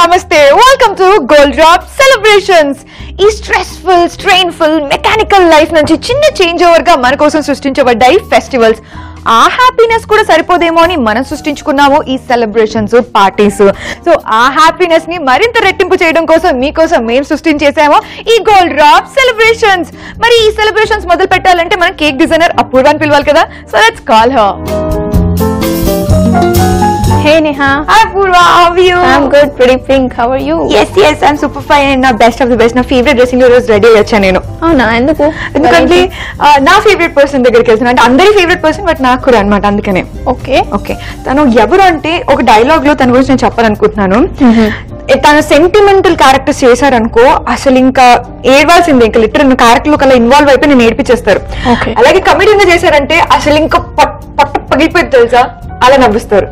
నమస్తే welcome to gold drop celebrations. ఈ stressful strainful mechanical life నుంచి చిన్న చేంజ్ ఓవర్ గా మన కోసం సృష్టించబడ్డాయి ఫెస్టివల్స్. ఆ హ్యాపీనెస్ కూడా సరిపోదేమో అని మనం సృష్టించుకున్నాము ఈ సెలబ్రేషన్స్ పార్టీస్. సో ఆ హ్యాపీనెస్ ని మరింత రెట్టింపు చేయడం కోసం మీకోసం మేము సృష్టించేసాము ఈ గోల్డ్ డ్రాప్ సెలబ్రేషన్స్. మరి ఈ సెలబ్రేషన్స్ మొదలు పెట్టాలంటే మనం కేక్ డిజైనర్ అపూర్వాని పిలవాలి కదా. So let's call her. Hey Neha. Hi Purva, how are you? I'm good, pretty pink. How are you? Yes, I'm super fine and na best of the best. Na favorite dressing room is ready acha nenu. అవునా ఎందుకు? ఎందుకంటే నా favourite person దగ్గరికి వెళ్తున్నా. అంటే అందరి favourite person but నాకు కూడా అన్నమాట. అందుకనే ఓకే తను ఎవరు అంటే ఒక డైలాగ్ లో తన గురించి నేను చెప్పాలనుకుంటున్నాను. తన సెంటిమెంటల్ క్యారెక్టర్స్ చేశారనుకో అసలు ఇంకా ఏడవాల్సిందే. ఇంకా లిటరల్ క్యారెక్టర్ లో కల్లా ఇన్వాల్వ్ అయిపోయి నేను ఏడిపించేస్తారు. అలాగే కమెడీగా చేశారంటే అసలు ఇంకా పట్ట పగిలిపోయింది తెలుసా, అలా నవ్విస్తారు.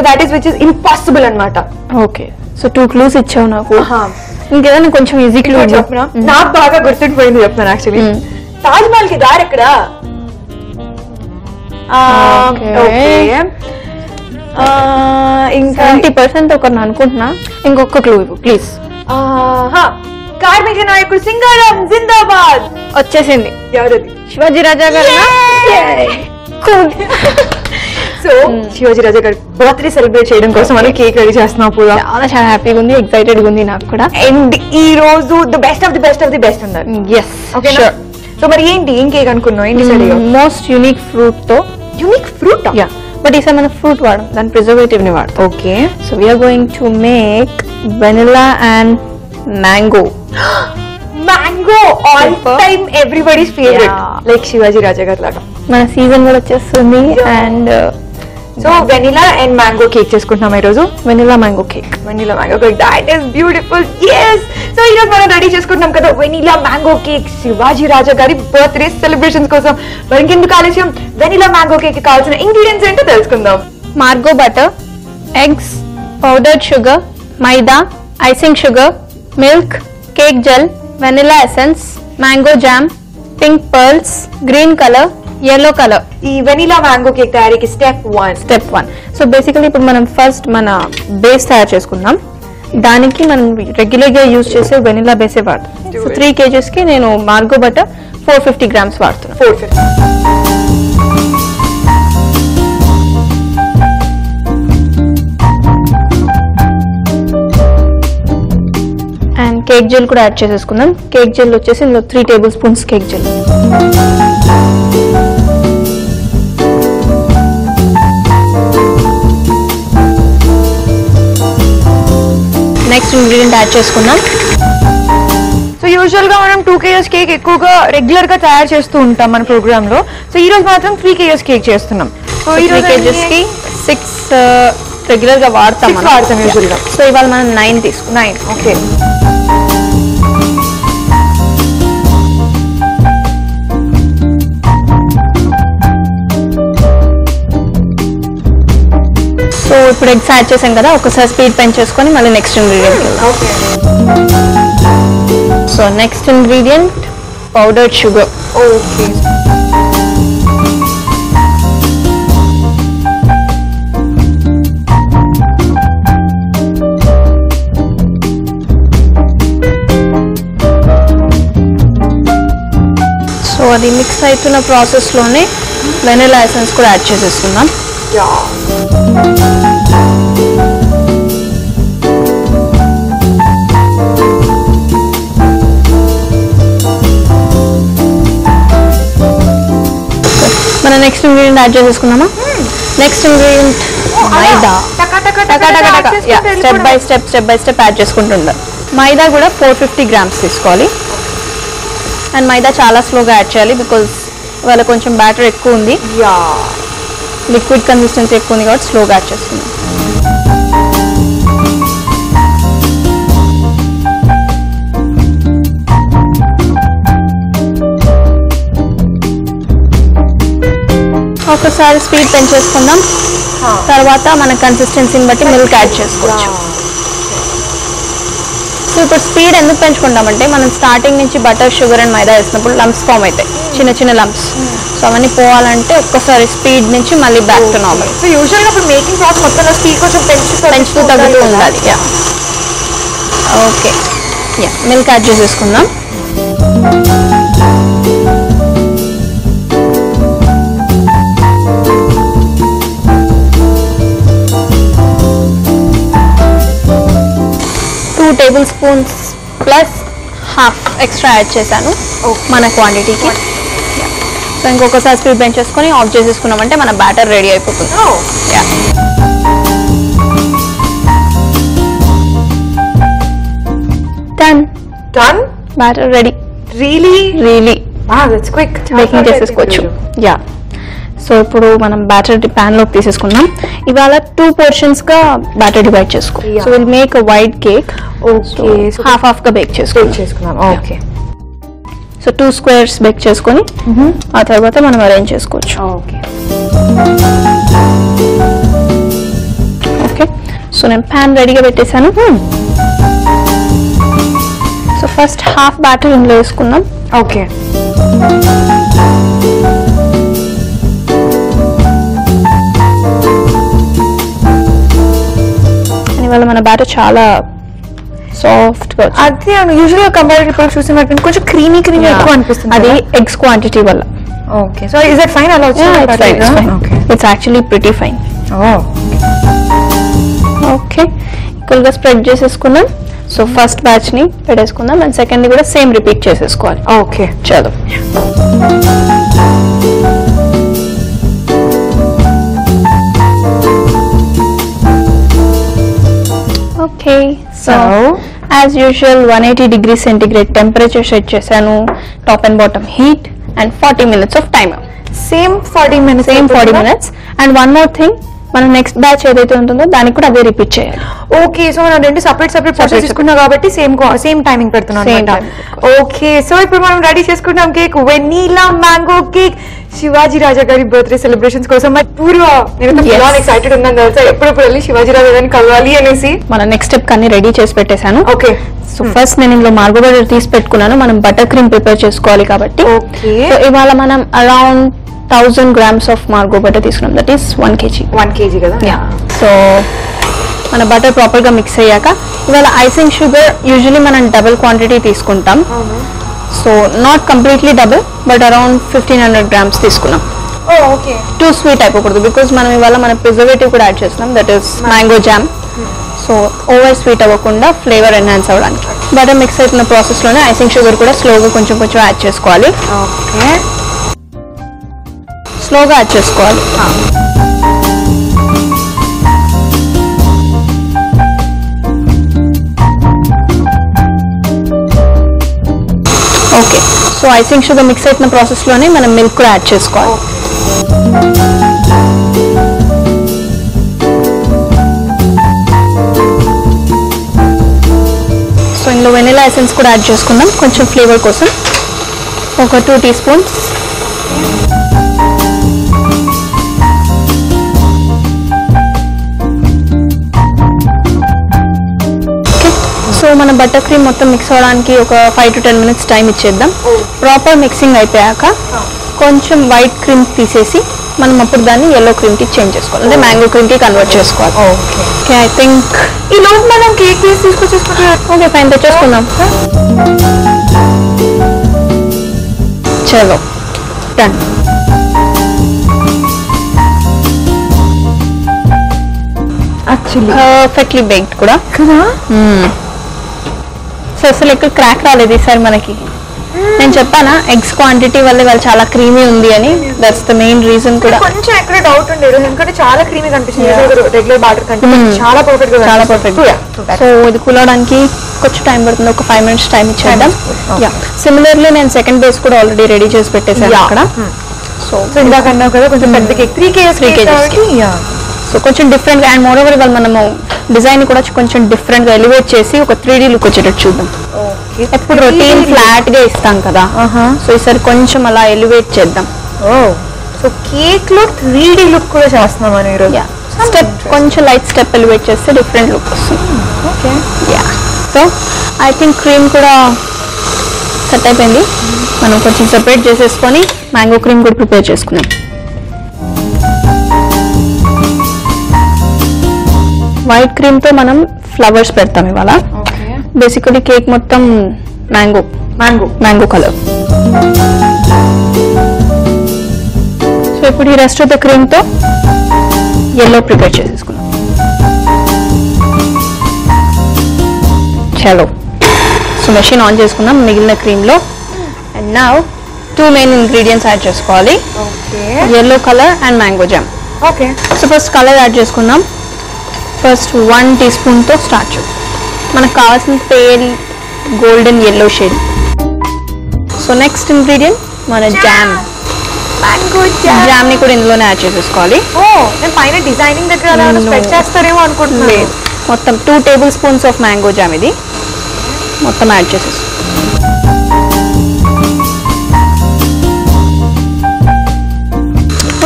That is which is impossible అన్నమాట. ఓకే సో 2 clues ఇచ్చావు నాకు. ఇంకేదైనా కొంచెం ఈజీ క్లూ చెప్పనా? నాకు బాగా గుర్తుండిపోయింది చెప్తాను. యాక్చువల్లీ తాజ్ మహల్ కి దారి ఎక్కడ? ఇంకా 70% ఒకరిని అనుకుంటున్నా. ఇంకొక క్లూ ఇవ్వు ప్లీజ్. కార్మిక నాయకుడు సింగారం జిందాబాద్ వచ్చేసింది. ఎవరది? శివాజీ రాజా గారు. సో శివాజీ రాజా గారి బర్త్డే సెలబ్రేట్ చేయడం కోసం మనం కేక్ రెడీ చేస్తున్నాం. పూరా చాలా హ్యాపీగా ఉంది, ఎక్సైటెడ్ గా ఉంది నాకు కూడా. అండ్ ఈ రోజు the best of the best ఉన్నారు. Yes okay. సో మరి ఏం కేక్ అనుకున్నావు? ఏంటి సరే మోస్ట్ యూనిక్ ఫ్రూట్ తో. Unique fruit? యా, బట్ ఈసారి మనం ఫ్రూట్ వాడడం, దాని ప్రిజర్వేటివ్ ని వాడతాం. Okay. So we are going to make vanilla and mango. Mango all time everybody's favourite, like Shivaji Raja గారి లాగా. మన సీజన్ కూడా వచ్చేస్తుంది. And so vanilla and mango cake చేసుకుంటున్నాం ఈ రోజు. Vanilla mango cake. Vanilla mango cake, that is beautiful. yes. So ఈ రోజు మనం రెడీ చేసుకుంటున్నాం కదా vanilla mango cake Shivaji Raja గారి బర్త్డే సెలబ్రేషన్స్ కోసం. మరి ఇంకెందుకు ఆలస్యం, వెనిలా మ్యాంగో కేక్ కి కావాల్సిన ఇంగ్రీడియంట్స్ ఏంటో తెలుసుకుందాం. Margo butter, eggs, powdered sugar, maida, icing sugar, milk, cake gel, vanilla essence, mango jam, pink pearls, green colour, yellow colour. ఈ వెనిలా మ్యాంగో కేక్ తయారీకి స్టెప్ 1. సో బేసికలీ ఇప్పుడు మనం ఫస్ట్ మన base తయారు చేసుకుందాం. దానికి మనం రెగ్యులర్ గా యూజ్ చేసే వెనిలా బేసే వాడతాం. సో 3 kgs కి నేను మార్గో బటర్ 450 grams వాడుతున్నాను. 450. అండ్ కేక్ జెల్ కూడా యాడ్ చేసేసుకుందాం. కేక్ జెల్ వచ్చేసి ఇందులో 3 tablespoons cake gel. Next ingredient add చేసుకుందాం. సో యూజువల్ గా మనం 2 kgs కేక్ ఎక్కువగా రెగ్యులర్ గా తయారు చేస్తూ ఉంటాం మన ప్రోగ్రామ్ లో. సో ఈ రోజు మాత్రం 3 kgs కేక్ చేస్తున్నాం. సో ఈ 3 kgs కి 6 రెగ్యులర్ గా వాడతాం యూజువల్ గా. సో ఇవాళ మనం 9 తీసుకున్నాం. 9. ఓకే. సో ఇప్పుడు ఎగ్స్ యాడ్ చేసాం కదా, ఒకసారి స్పీడ్ పెంచేసుకొని మళ్ళీ next ingredient. Okay. So next ingredient powdered sugar. Okay. So అది మిక్స్ అవుతున్న ప్రాసెస్లోనే వెనిలా ఎసెన్స్ కూడా యాడ్ చేసేసుకుందాం. మన నెక్స్ట్ ఇంగ్రీడియంట్ యాడ్ చేసేసుకున్నామా? Next ingredient maida. Step by step add చేసుకుంటుందా. మైదా కూడా 450 grams తీసుకోవాలి. అండ్ మైదా చాలా స్లోగా యాడ్ చేయాలి బికాజ్ ఇవాళ కొంచెం బ్యాటర్ ఎక్కువ ఉంది, లిక్విడ్ కన్సిస్టెన్సీ ఎక్కువ ఉంది కాబట్టి స్లోగా యాడ్ చేసుకుందాం. ఒకసారి స్పీడ్ పెంచేసుకుందాం. తర్వాత మన కన్సిస్టెన్సీని బట్టి మిల్క్ యాడ్ చేసుకోవచ్చు. సో ఇప్పుడు స్పీడ్ ఎందుకు పెంచుకుంటామంటే మనం స్టార్టింగ్ నుంచి బటర్ షుగర్ అండ్ మైదా వేసినప్పుడు లంప్స్ ఫామ్ అవుతాయి, చిన్న లంప్స్. సో అవన్నీ పోవాలంటే ఒక్కసారి స్పీడ్ నుంచి మళ్ళీ back to normal. So usual గా ఇప్పుడు మేకింగ్ ప్రాసెస్ మొత్తంలో స్పీడ్ కొంచెం పెంచుతూ తగ్గుతూ ఉండాలి. ఓకే యా మిల్క్ యాడ్ చేసేసుకుందాం. Table spoons plus half extra add చేశాను మన క్వాంటిటీకి. సో ఇంకొకసారి స్పీడ్ బ్లెండ్ చేసుకొని ఆఫ్ చేసేసుకున్నామంటే మన బ్యాటర్ రెడీ అయిపోతుంది. Done batter ready. Really that's quick. Baking చేసేసుకోవచ్చు. యా సో ఇప్పుడు మనం బ్యాటర్ ప్యాన్ లోకి తీసేసుకుందాం. ఇవాళ 2 portions గా బ్యాటర్ డివైడ్ చేసుకో. So will make a white cake. Okay half గా బేక్ చేసుకుందాం. ఓకే సో 2 squares బేక్ చేసుకొని ఆ తర్వాత మనం అరేంజ్ చేసుకోవచ్చు. ఓకే ఓకే సో నేను ప్యాన్ రెడీగా పెట్టేశాను. సో ఫస్ట్ హాఫ్ బ్యాటర్ ఇందులో వేసుకుందాం. ఓకే ఇవాళ మన బ్యాటర్ చాలా సాఫ్ట్ గా అది యూజువల్ గా కంపారిటివ్ చూసినట్టు కొంచెం క్రీమీ ఎక్కువ అనిపిస్తుంది. అది ఎగ్స్ క్వాంటిటీ వల్ల. Okay so is that fine? అలా it's actually pretty fine. Okay equal గా స్ప్రెడ్ చేసేసుకుందాం. సో ఫస్ట్ బ్యాచ్ ని పెట్టేసుకుందాం అండ్ సెకండ్ ని కూడా సేమ్ రిపీట్ చేసేసుకోవాలి. ఓకే చలో okay so as usual 180 degrees centigrade temperature set చేశాను. Top and bottom heat and 40 minutes of time. Same 40 minutes. And one more thing, మనం next batch ఏదైతే ఉంటుందో దానికి కూడా అదే రిపీట్ చేయాలి. ఓకే సో మనం రెండు సెపరేట్ ప్రాసెస్ తీసుకున్నాం కాబట్టి సేమ్ టైమింగ్ పెడుతున్నాం. ఓకే సో ఇప్పుడు మనం రెడీ చేసుకుంటాం cake, vanilla mango cake, Shivaji Raja గారి బర్త్డే సెలబ్రేషన్స్ కోసం. పూర్వ నేను ఎక్సైటెడ్ ఉన్నాను తెలుసా, ఎప్పుడప్పుడు వెళ్ళి శివాజీ రాజా గారిని కలవాలి అనేసి. మన నెక్స్ట్ స్టెప్ అన్ని రెడీ చేసి పెట్టేశాను. ఓకే సో ఫస్ట్ నేను ఇందులో మార్గో బటర్ తీసి పెట్టుకున్నాను. మనం బటర్ క్రీమ్ ప్రిపేర్ చేసుకోవాలి కాబట్టి. సో ఇవాళ మనం around 1000 grams of Margo butter తీసుకున్నాం. దట్ ఈస్ 1 kg కదా. సో మన బటర్ ప్రాపర్ గా మిక్స్ అయ్యాక ఇవాళ ఐసింగ్ షుగర్ యూజువల్లీ మనం డబుల్ క్వాంటిటీ తీసుకుంటాం. So not completely double but around 1500 grams తీసుకున్నాం. ఓకే టూ స్వీట్ అయిపోకూడదు బికాస్ మనం ఇవాళ మన ప్రిజర్వేటివ్ కూడా యాడ్ చేస్తున్నాం. That is mango jam. So over sweet అవ్వకుండా ఫ్లేవర్ ఎన్హాన్స్ అవ్వడానికి బటర్ మిక్స్ అవుతున్న ప్రాసెస్ లోనే ఐసింగ్ షుగర్ కూడా స్లోగా కొంచెం యాడ్ చేసుకోవాలి. ఓకే స్లోగా యాడ్ చేసుకోవాలి. Okay so icing sugar mix అయిన ప్రాసెస్ లోనే మనం మిల్క్ కూడా యాడ్ చేసుకోవాలి. సో ఇందులో వెనిలా ఎసెన్స్ కూడా యాడ్ చేసుకుందాం కొంచెం ఫ్లేవర్ కోసం. ఒక 2 teaspoons. సో మన బటర్ క్రీమ్ మొత్తం మిక్స్ అవ్వడానికి ఒక 5 to 10 minutes టైం ఇచ్చేద్దాం. ప్రాపర్ మిక్సింగ్ అయిపోయాక కొంచెం వైట్ క్రీమ్ తీసేసి మనం అప్పుడు దాన్ని ఎల్లో క్రీమ్ కి చేంజ్ చేసుకోవాలి, అంటే మ్యాంగో క్రీమ్ కి కన్వర్ట్ చేసుకోవాలి. ఓకే ఐ థింక్ ఈ లోపు మనం కేక్ పీస్ తీసుకొచ్చేసుకుంటాం. ఓకే ఫైన్ తెచ్చేసుకుందాం. చలో డన్. యాక్చువల్లీ పర్ఫెక్ట్లీ బేక్డ్ కూడా కదా. సో అసలు ఎక్కడ క్రాక్ రాలేదు ఈసారి మనకి. నేను చెప్పానా ఎగ్స్ క్వాంటిటీ వల్ల వాళ్ళు చాలా క్రీమీ ఉంది అని. దట్స్ ద మెయిన్ రీజన్ కూడా. కొంచెం ఎక్కడ డౌట్ ఉండేది ఎందుకంటే చాలా క్రీమీ కనిపిస్తుంది రెగ్యులర్ బాటర్ కంటే. చాలా పర్ఫెక్ట్ గా చాలా పర్ఫెక్ట్. సో ఇది కూల్ అవడానికి కొంచెం టైం పడుతుంది, ఒక 5 minutes టైం ఇచ్చేద్దాం. సిమిలర్లీ నేను సెకండ్ బేస్ కూడా ఆల్రెడీ రెడీ చేసి పెట్టేసాను అక్కడ. సో ఇందాక అన్నావు కదా కొంచెం పెద్ద కేక్ 3 kgs. సో కొంచెం డిఫరెంట్ గా అండ్ మోర్ ఓవర్ ఇవాళ మనము డిజైన్ కూడా కొంచెం డిఫరెంట్ గా ఎలివేట్ చేసి ఒక 3D లుక్ వచ్చేటట్టు చూద్దాం. ఎప్పుడు రొటీన్ ఫ్లాట్ గా ఇస్తాం కదా, సో ఈసారి కొంచెం అలా ఎలివేట్ చేద్దాం. సో కేక్ లో 3D లుక్ కూడా చేస్తున్నాం అని ఈరోజు. స్టెప్ కొంచెం లైట్ స్టెప్ ఎలివేట్ చేస్తే డిఫరెంట్ లుక్ వస్తుంది. Okay ya so I think cream కూడా సెట్ అయిపోయింది. మనం కొంచెం సెపరేట్ చేసేసుకొని మ్యాంగో క్రీమ్ కూడా ప్రిపేర్ చేసుకున్నాం. వైట్ క్రీమ్ తో మనం ఫ్లవర్స్ పెడతాం ఇవాళ. బేసికలీ కేక్ మొత్తం మ్యాంగో కలర్. సో ఇప్పుడు ఈ రెస్ట్ ఆఫ్ ద క్రీమ్తో ఎల్లో ప్రిపేర్ చేసేసుకున్నాం. చలో, సో మెషిన్ ఆన్ చేసుకుందాం మిగిలిన క్రీమ్లో. And now 2 main ingredients add చేసుకోవాలి, yellow colour and mango jam. Okay, so first colour add చేసుకుందాం. ఫస్ట్ 1 teaspoonతో స్టార్ట్ చేద్దాం. మనకు కావాల్సిన pale golden yellow shade. So next ingredient మన జామ్. మ్యాంగో జామ్ని కూడా ఇందులోనే యాడ్ చేసేసుకోవాలి. నేను పైన డిజైనింగ్ దగ్గర స్ప్రెడ్ చేస్తారేమో అనుకుంటున్నాను. మొత్తం 2 tablespoons ఆఫ్ మ్యాంగో జామ్ ఇది మొత్తం యాడ్ చేసేసుకో.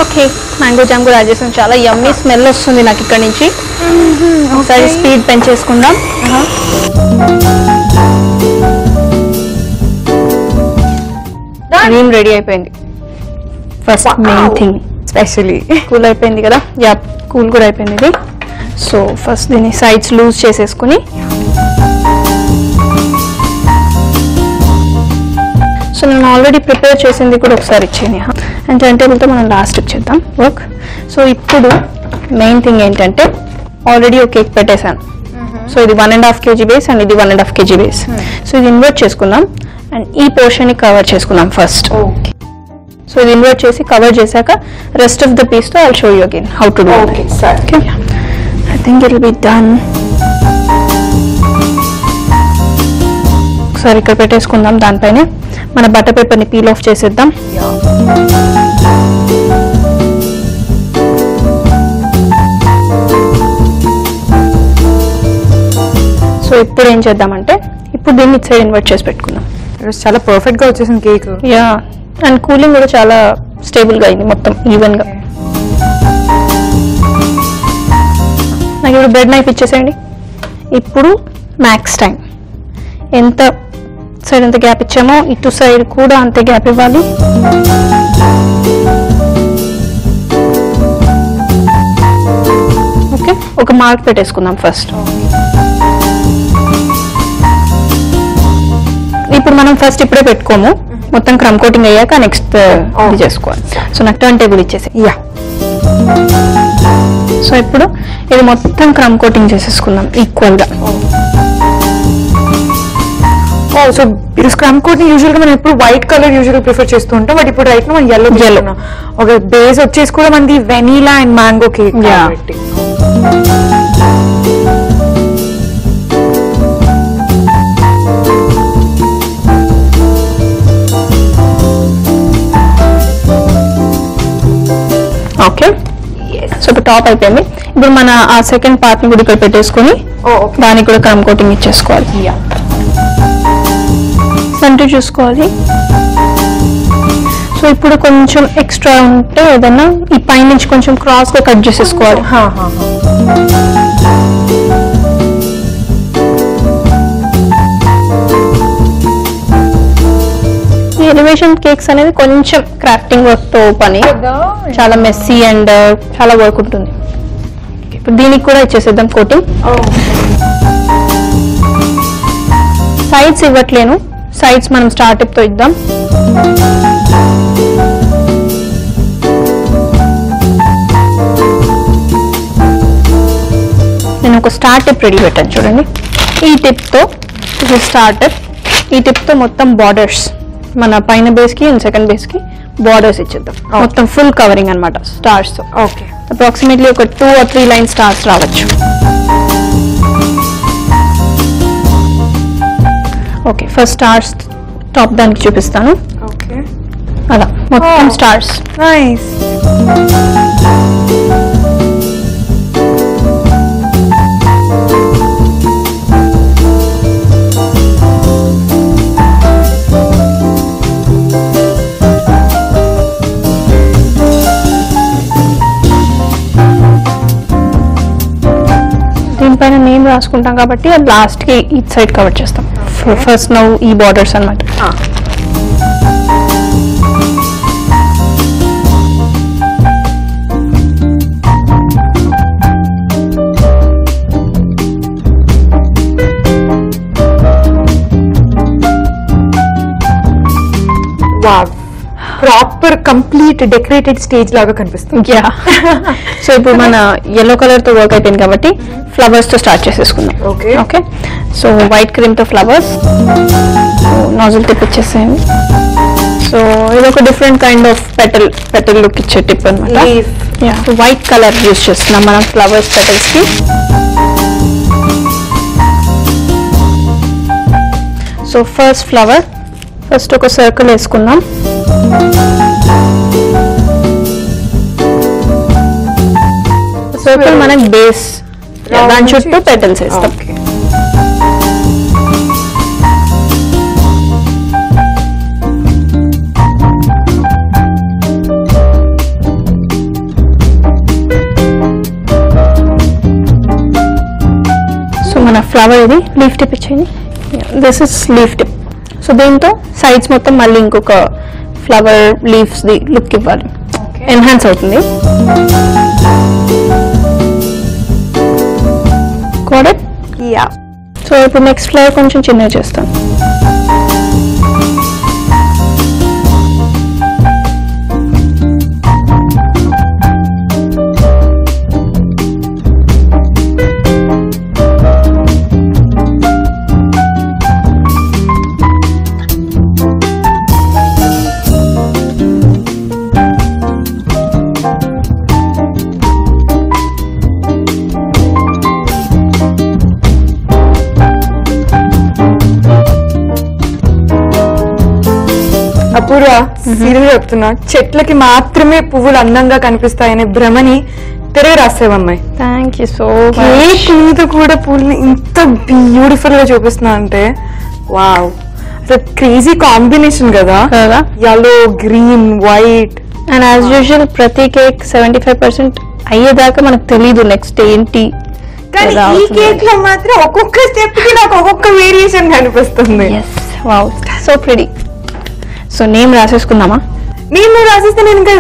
ఓకే, మ్యాంగో జామ్ కూడా యాడ్ చేసాం. చాలా యమ్మీ స్మెల్ వస్తుంది నాకు ఇక్కడ నుంచి. ఒకసారి స్పీడ్ పెంచేసుకుందాం. క్రీమ్ రెడీ అయిపోయింది. First main thing especially cool అయిపోయింది కదా. యా, కూల్ కూడా అయిపోయింది ఇది. సో ఫస్ట్ దీన్ని సైడ్స్ లూజ్ చేసేసుకుని, సో నేను ఆల్రెడీ ప్రిపేర్ చేసింది కూడా ఒకసారి ఇచ్చేయండి. అండ్ టర్న్ టేబుల్తో మనం లాస్ట్ ఇచ్చేద్దాం వర్క్. సో ఇప్పుడు మెయిన్ థింగ్ ఏంటంటే ఆల్రెడీ ఒక కేక్ పెట్టేశాను. సో ఇది 1.5 kg బేస్ అండ్ ఇది 1.5 kg బేస్. సో ఇది ఇన్వర్ట్ చేసుకుందాం అండ్ ఈ పోర్షన్ని కవర్ చేసుకుందాం ఫస్ట్. ఓకే, సో ఇది ఇన్వర్ట్ చేసి కవర్ చేశాక రెస్ట్ ఆఫ్ ద పీస్తో I'll show you again how to do. Okay sir. Okay, I think it will be done. ఒకసారి ఇక్కడ పెట్టేసుకుందాం. దానిపైన మన బటర్ పేపర్ని పీల్ ఆఫ్ చేసేద్దాం. సో ఇప్పుడు ఏం చేద్దామంటే ఇప్పుడు దీన్ని ఇటు సైడ్ ఇన్వర్ట్ చేసి పెట్టుకుందాం. చాలా పర్ఫెక్ట్ గా వచ్చేసింది కేక్. యా, అండ్ కూలింగ్ కూడా చాలా స్టేబుల్ గా అయింది మొత్తం ఈవెన్ గా. నాకు ఇప్పుడు బ్రెడ్ నైఫ్ ఇచ్చేసేయండి. ఇప్పుడు మ్యాక్స్ టైం ఎంత సైడ్ ఎంత గ్యాప్ ఇచ్చామో ఇటు సైడ్ కూడా అంతే గ్యాప్ ఇవ్వాలి. ఓకే, ఒక మార్క్ పెట్టేసుకుందాం ఫస్ట్. ఇప్పుడు మనం ఫస్ట్ ఇప్పుడే పెట్టుకోము, మొత్తం క్రమ్ కోటింగ్ అయ్యాక నెక్స్ట్ ఇది చేసుకోవాలి. సో నాకు టర్న్ టేబుల్ ఇచ్చేసి. యా, సో ఇప్పుడు ఇది మొత్తం క్రమ్ కోటింగ్ చేసేసుకుందాం ఈక్వల్ గా. సో స్క్రమ్ కోట్ ని యూజువల్ గా మనం ఎప్పుడు వైట్ కలర్ యూజువల్ ప్రిఫర్ చేస్తూ ఉంటాం, బట్ ఇప్పుడు రైట్ మనం yellow. ఒక బేస్ వచ్చేసి కూడా మనది vanilla and mango cake. Okay, so ఇప్పుడు టాప్ అయిపోయింది. ఇప్పుడు మన ఆ సెకండ్ పార్ట్ ని కూడా ఇక్కడ పెట్టేసుకొని దానికి కూడా క్రమ్ కోటింగ్ ఇచ్చేసుకోవాలి. సెంటర్ చూసుకోవాలి. సో ఇప్పుడు కొంచెం ఎక్స్ట్రా ఉంటే ఏదన్నా ఈ పై నుంచి కొంచెం క్రాస్ గా కట్ చేసేసుకోవాలి. ఈ ఎలివేషన్ కేక్స్ అనేది కొంచెం క్రాఫ్టింగ్ వర్క్ తో పని, చాలా మెస్సీ అండ్ చాలా వర్క్ ఉంటుంది. ఇప్పుడు దీనికి కూడా ఇచ్చేసేద్దాం కోటింగ్. సైడ్స్ ఇవ్వట్లేను, సైడ్స్ మనం స్టార్ట్అప్ తో ఇద్దాం. నేను ఒక స్టార్ టిప్ రెడీ పెట్టాను చూడండి. ఈ టిప్ తో ఇది స్టార్ట్అప్, ఈ టిప్ తో మొత్తం బార్డర్స్ మన పైన బేస్ కి అండ్ సెకండ్ బేస్ కి బార్డర్స్ ఇచ్చేద్దాం. మొత్తం ఫుల్ కవరింగ్ అన్నమాట స్టార్స్ తో. ఓకే, అప్రాక్సిమేట్లీ ఒక 2 or 3 లైన్ స్టార్స్ రావచ్చు. ఓకే, ఫస్ట్ స్టార్స్ టాప్ దానికి చూపిస్తాను. ఓకే, అలా మొత్తం స్టార్స్. నైస్. దీనిపైన నేమ్ రాసుకుంటాం కాబట్టి అది లాస్ట్ కి ఈ సైడ్ కవర్ చేస్తాం. ఫస్ట్ నౌ ఈ బార్డర్స్ అన్నమాట. Wow, proper complete decorated stage లాగా కనిపిస్తుంది. యా. సో ఇప్పుడు మన yellow కలర్ తో వర్క్ అయిపోయింది కాబట్టి ఫ్లవర్స్ తో స్టార్ట్ చేసేసుకుందాం. ఓకే. సో వైట్ క్రీమ్ తో ఫ్లవర్స్, నాజిల్ టిప్ ఇచ్చేసేయండి. సో ఇది ఒక different kind of petal look ఇచ్చే టిప్ అనమాట. వైట్ కలర్ యూస్ చేస్తున్నాం మనం ఫ్లవర్స్ పెటల్స్ కి. సో ఫస్ట్ ఫ్లవర్, ఫస్ట్ ఒక సర్కిల్ వేసుకుందాం. సర్కిల్ మనకి బేస్, దాని చుట్టూ పెటల్స్ వేస్తాం. సో మన ఫ్లవర్ ఇది లీఫ్ టిప్ ఇచ్చేయండి. This is leaf tip. So దీంతో సైడ్స్ మొత్తం మళ్ళీ ఇంకొక ఫ్లవర్ లీవ్స్ ది లుక్ ఇవ్వాలి, ఎన్హాన్స్ అవుతుంది. యా. సో ఇప్పుడు నెక్స్ట్ ఫ్లవర్ కొంచెం చిన్నగా చేస్తాను. అపూర్వ, సీరియల్ చెప్తున్నా, చెట్లకి మాత్రమే పువ్వులు అందంగా కనిపిస్తాయనే భ్రమని తిరిగి రాసేవమ్మాయి. థ్యాంక్ యూ సో కేక్ మీద కూడా పూలని ఇంత బ్యూటిఫుల్ గా చూపిస్తున్నా అంటే వావ్, అసలు క్రేజీ కాంబినేషన్ కదా. yellow, green, white. And as usual ప్రతి కేక్ 75% అయ్యేదాకా మనకు తెలీదు నెక్స్ట్ ఏంటి. కానీ ఈ కేక్ లో మాత్రం ఒక్కొక్క స్టెప్ కి నాకు ఒక్కొక్క వేరియేషన్ కనిపిస్తుంది. Wow, so pretty. So name రాసేసుకుందామా? నేను రాసిస్తే నేను ఇంకా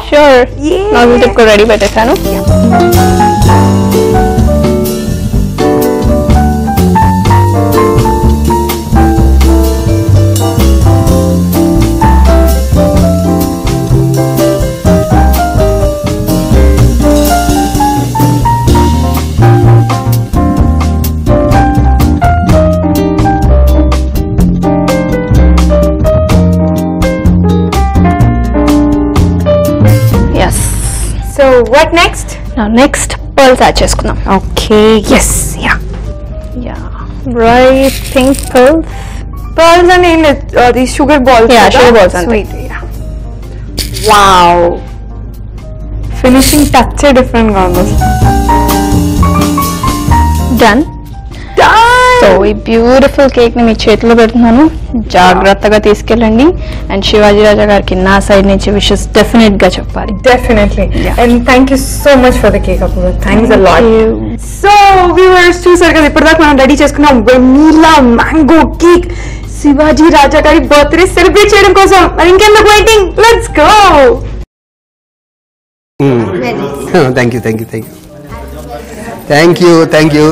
షూర్. నాజిల్ టిప్ కూడా రెడీ పెట్టేశాను. So what next? Now next pearls add చేసుకుందాం. Okay, yes, yeah. Bright pink pearls. Pearls and these sugar balls. Yeah, sugar balls. Sweet. Yeah. Wow. Finishing touch different garments. Done. So ఈ beautiful cake ని మీ చేతిలో పెడుతున్నాను, జాగ్రత్తగా తీసుకెళ్ళండి. And Shivaji రాజా గారికి నా side నుంచి విషెస్ డెఫినెట్ గా చెప్పాలి. Definitely. And thank you so much for the cake, Apurva. Thanks a lot. So viewers, చూసారు కదా, ఇప్పటిదాకా మనం రెడీ చేసుకున్నాం vanilla mango cake Shivaji Raja గారి బర్త్డే సెలబ్రేట్ చేయడం కోసం. మరి ఇంకెందుకు waiting, let's go. Thank you, thank you, thank you, thank you, thank you,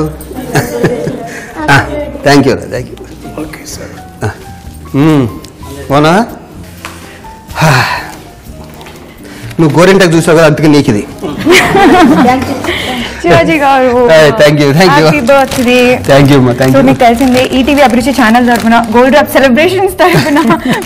thank you, thank you. Okay sir. అవునా, నువ్వు గోరింటాకు చూసావు కదా, అందుకే నీకు ఇది. శివాజీ గారు, thank you, thank you, happy birthday. Thank you అమ్మా, థ్యాంక్ యూ. మీకు తెలిసిందే ఈటీవీ అభిరుచి ఛానల్ తరఫున గోల్డ్ డ్రాప్ సెలబ్రేషన్స్ తరఫున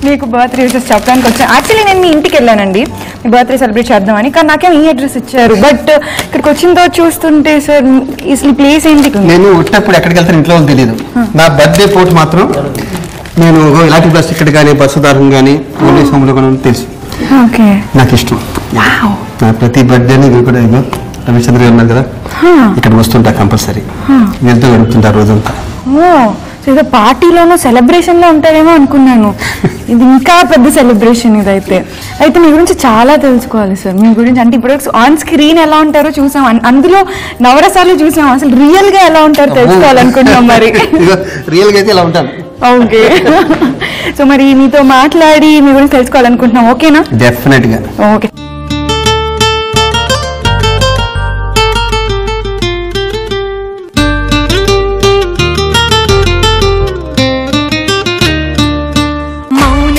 మీకు బర్త్డే విషెస్ చెప్పడానికి వచ్చాను. యాక్చువల్లీ నేను మీ ఇంటికి వెళ్ళానండి మీ బర్త్డే సెలబ్రేట్ చేద్దామని, కానీ నాకేం ఈ అడ్రస్ ఇచ్చారు. బట్ ఇక్కడికి వచ్చిన తర్వాత చూస్తుంటే సార్ ఈ ప్లేస్ ఏంటి? నేను ఉన్నప్పుడు ఎక్కడికి వెళ్తాను ఇంట్లో తెలియదు. నా బర్త్డే పూట మాత్రం నేను ఇలాంటి బస్ ఇక్కడ కానీ బస్సు దారం కానీ ఓన్లీ సోములు కానీ తెలుసు. ఓకే, నాకు ఇష్టం. నా ప్రతి బర్త్డేని మీరు కూడా రవిచంద్ర గారు ఉన్నారు కదా, ఇక్కడికి వస్తుంటా కంపల్సరీ, వెళ్తూ గడుపుతుంటా రోజంతా. ఏదో పార్టీలోనూ సెలబ్రేషన్ లో ఉంటారేమో అనుకున్నాను, ఇది ఇంకా పెద్ద సెలబ్రేషన్ ఇదైతే. అయితే మీ గురించి చాలా తెలుసుకోవాలి సార్, మీ గురించి. అంటే ఇప్పుడు ఆన్ స్క్రీన్ ఎలా ఉంటారో చూసాం, అందులో నవరసాలు చూసాం, అసలు రియల్ గా ఎలా ఉంటారో తెలుసుకోవాలనుకుంటున్నాం. మరి రియల్ గా అయితే ఇలా ఉంటాను. ఓకే. సో మరి మీతో మాట్లాడి మీ గురించి తెలుసుకోవాలనుకుంటున్నాం. ఓకేనా? డెఫినెట్ గా. ఓకే. మౌన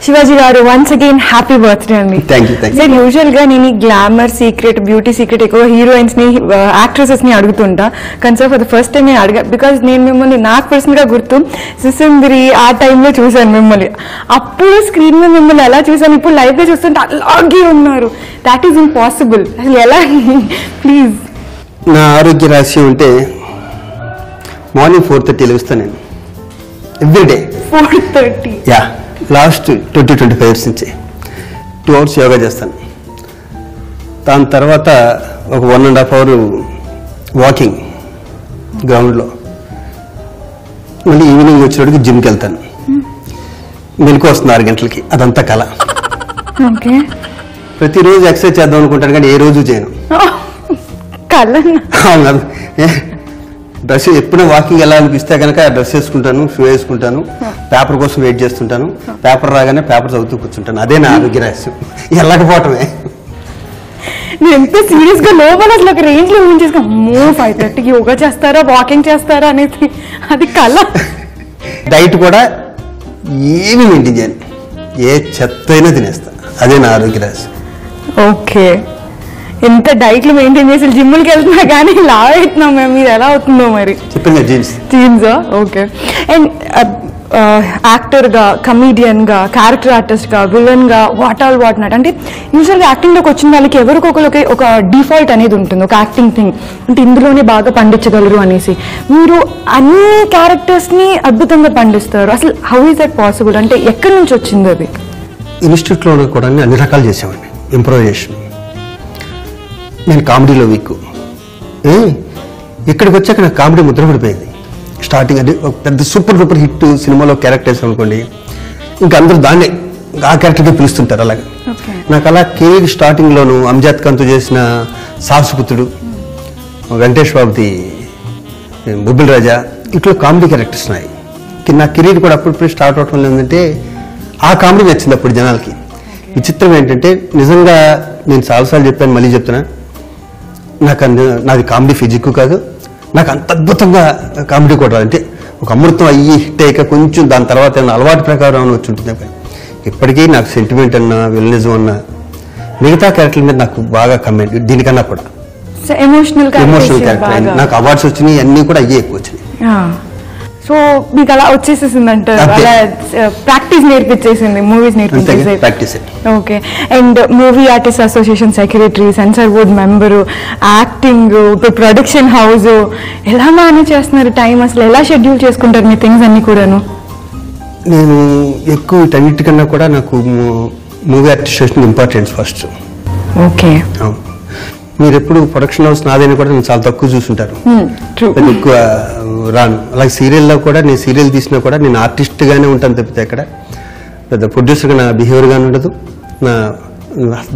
శివాజీ గారు వన్స్ అగైన్ హ్యాపీ బర్త్డే అండి. Thank you. సార్ యూజువల్ గా నేను ఈ గ్లామర్ సీక్రెట్ బ్యూటీ సీక్రెట్ ఎక్కువ హీరోయిన్స్ ని యాక్ట్రెసెస్ ని అడుగుతుంటా. కానీ sir for the first time నేను అడిగా, బికాజ్ నేను మిమ్మల్ని నాకు పర్సనల్ గా గుర్తు సుసుందరి ఆ టైంలో చూసాను మిమ్మల్ని. అప్పుడు స్క్రీన్ మీద మిమ్మల్ని ఎలా చూసాను, ఇప్పుడు లైవ్ గా చూస్తుంటే అలాగే ఉన్నారు. That is impossible. అసలు ఎలా? ప్లీజ్. నా ఆరోగ్య రహస్యం అంటే మార్నింగ్ 4:30 లేస్తాను నేను ఎవ్రీడే. 4:30? యా, లాస్ట్ 20-25 years నుంచి 2 hours యోగా చేస్తాను. దాని తర్వాత ఒక 1.5 hour వాకింగ్ గ్రౌండ్లో, మళ్ళీ ఈవినింగ్ వచ్చేటప్పటికి జిమ్కి వెళ్తాను. మెలకు వస్తుంది 6 గంటలకి. అదంతా కళ. ఓకే. ప్రతిరోజు ఎక్సర్సైజ్ చేద్దాం అనుకుంటాను కానీ ఏ రోజు చేయను. డ్రెస్ ఎప్పుడైనా వాకింగ్ వెళ్ళాలనిపిస్తే కనుక డ్రెస్ వేసుకుంటాను, షూ వేసుకుంటాను, పేపర్ కోసం వెయిట్ చేస్తుంటాను. పేపర్ రాగానే పేపర్ చదువుతూ కూర్చుంటాను. అదే నా ఆరోగ్య రహస్యం. వెళ్ళకపోవటమే. నేను ఎంత సీరియస్ గా లోపల అసలు ఒక రేంజ్ లో ఊహించేసుకో, 5:30కి యోగా చేస్తారా, వాకింగ్ చేస్తారా అనేది. అది కళ. డైట్ కూడా ఏమి మెయింటైన్ చేయను, ఏ చెత్త అయినా తినేస్తాను. అదే నా ఆరోగ్య రహస్యం. ఓకే. ఎంత డైట్లు మెయింటైన్ చేసి జిమ్కి వెళ్తున్నా కానీ లావ్ అవుతున్నాం మేము. ఇది ఎలా అవుతుందో మరి. చెప్పింది జీన్స్. జీన్సా? ఓకే. అండ్ యాక్టర్గా, కమీడియన్గా, క్యారెక్టర్ ఆర్టిస్ట్గా, విలన్గా, వాట్ నాట్ అంటే యూజువల్గా యాక్టింగ్లోకి వచ్చిన వాళ్ళకి ఎవరికొకరికి ఒక డిఫాల్ట్ అనేది ఉంటుంది, ఒక యాక్టింగ్ థింగ్ అంటే ఇందులోనే బాగా పండించగలరు అనేసి. మీరు అన్ని క్యారెక్టర్స్ని అద్భుతంగా పండిస్తారు. అసలు హౌ ఈజ్ దట్ పాసిబుల్? అంటే ఎక్కడి నుంచి వచ్చింది అది? ఇన్స్టిట్యూట్లో కూడా అన్ని రకాలు చేసేవాడిని. ఇంప్రూవైజేషన్. నేను కామెడీలో వీక్. ఇక్కడికి వచ్చాక నాకు కామెడీ ముద్ర పడిపోయింది. స్టార్టింగ్ అంటే ఒక పెద్ద సూపర్ డూపర్ హిట్ సినిమాలో క్యారెక్టర్స్ అనుకోండి, ఇంకా అందరూ దాన్నే ఆ క్యారెక్టర్గా పిలుస్తుంటారు. అలాగే నాకు అలా కెరీర్ స్టార్టింగ్లోను అంజాద్ ఖాన్తో చేసిన సాహసపుత్రుడు, వెంకటేష్ బాబుది బొబ్బిల్ రాజా, ఇట్లా కామెడీ క్యారెక్టర్స్ ఉన్నాయి. నా కెరీర్ కూడా అప్పుడప్పుడు స్టార్ట్ అవటం ఏంటంటే ఆ కామెడీ నచ్చింది అప్పుడు జనాలకి. విచిత్రం ఏంటంటే నిజంగా నేను చాలాసార్లు చెప్పాను, మళ్ళీ చెప్తున్నా, నాది కామెడీ ఫిజిక్ కాదు, నాకు అంత అద్భుతంగా కామెడీ కూడా రాదు. అంటే ఒక అమృతం అయ్యి హిట్ అయ్యాక కొంచెం దాని తర్వాత ఏమైనా అలవాటు ప్రకారం వచ్చి ఉంటుంది. ఇప్పటికీ నాకు సెంటిమెంట్ అన్నా, విలనిజం అన్నా, మిగతా క్యారెక్టర్ల మీద నాకు బాగా కమెంట్, దీనికన్నా కూడా ఎమోషనల్ క్యారెక్టర్. నాకు అవార్డ్స్ వచ్చినాయి, అన్నీ కూడా అయ్యే ఎక్కువ వచ్చినాయి. సో మీకు అలా వచ్చేసేసింది అంటారు, అలా ప్రాక్టీస్ నేర్పించేసింది, మూవీస్ నేర్పించేసి. Okay. And movie artist association secretary, censor board member, acting, production house, ఎలా మేనేజ్ చేస్తున్నారు టైం? అసలు ఎలా షెడ్యూల్ చేసుకుంటారు మీ థింగ్స్ అన్ని కూడాను? నేను ఎక్కువ వీటన్నిటికన్నా కూడా నాకు movie administration importance first. Okay. మీరు ఎప్పుడు ప్రొడక్షన్ హౌస్ నాదైనా కూడా నేను చాలా తక్కువ చూసుంటారు, ఎక్కువ రాను. అలాగే సీరియల్లో కూడా నేను సీరియల్ తీసినా కూడా నేను ఆర్టిస్ట్గానే ఉంటాను తప్పితే అక్కడ పెద్ద ప్రొడ్యూసర్గా నా బిహేవియర్గానే ఉండదు.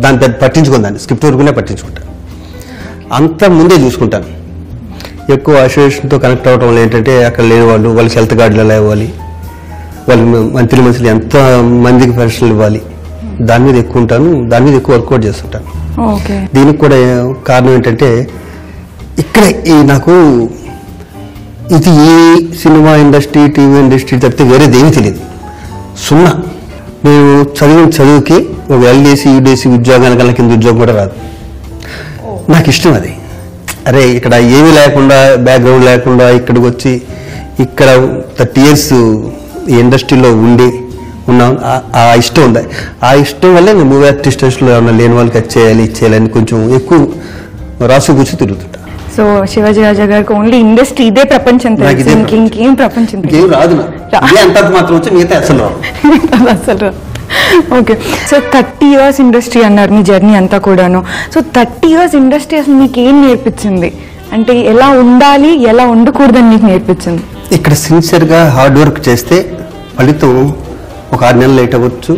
దాని పెద్ద పట్టించుకుని దాన్ని స్క్రిప్ట్ వరకునే పట్టించుకుంటాను, అంతా ముందే చూసుకుంటాను. ఎక్కువ అసోసియేషన్తో కనెక్ట్ అవ్వడం వల్ల ఏంటంటే అక్కడ లేని వాళ్ళకి హెల్త్ కార్డులు ఎలా ఇవ్వాలి, వాళ్ళు మంత్లీ ఎంత మందికి పెన్షన్లు ఇవ్వాలి, దాని మీద ఎక్కువ ఉంటాను, దాని మీద ఎక్కువ వర్కౌట్ చేస్తుంటాను. దీనికి కూడా కారణం ఏంటంటే ఇక్కడ నాకు ఇది ఈ సినిమా ఇండస్ట్రీ, టీవీ ఇండస్ట్రీ తప్పితే వేరేది ఏమీ తెలియదు, సున్నా. నేను చదువుకి ఒక ఎల్డీసీ, యూడీసీ ఉద్యోగాల కన్నా కింద ఉద్యోగం కూడా రాదు. నాకు ఇష్టం అది. అరే ఇక్కడ ఏమీ లేకుండా, బ్యాక్గ్రౌండ్ లేకుండా ఇక్కడికి వచ్చి ఇక్కడ 30 years ఈ ఇండస్ట్రీలో ఉన్నాం. ఆ ఇష్టం ఉంది. ఆ ఇష్టం వల్లే నేను మూవీ ఆర్టిస్ట్లో ఏమన్నా లేని వాళ్ళకి ఇచ్చేయాలని కొంచెం ఎక్కువ రాసు కూర్చొని తిరుగుతుంటా. సో శివాజీ రాజా గారికి ఓన్లీ ఇండస్ట్రీ, ఇదే ప్రపంచం, ఇంకేం ప్రపంచం రాదు. మాత్రం వచ్చి మిగతా అసలు అసలు. ఓకే. సో 30 years ఇండస్ట్రీ అన్నారు మీ జర్నీ అంతా కూడాను. సో 30 years ఇండస్ట్రీ అసలు మీకు ఏం నేర్పించింది? అంటే ఎలా ఉండాలి, ఎలా ఉండకూడదని మీకు నేర్పించింది? ఇక్కడ సిన్సియర్గా హార్డ్ వర్క్ చేస్తే ఫలితం ఒక 6 నెలలు లేట్ అవ్వచ్చు,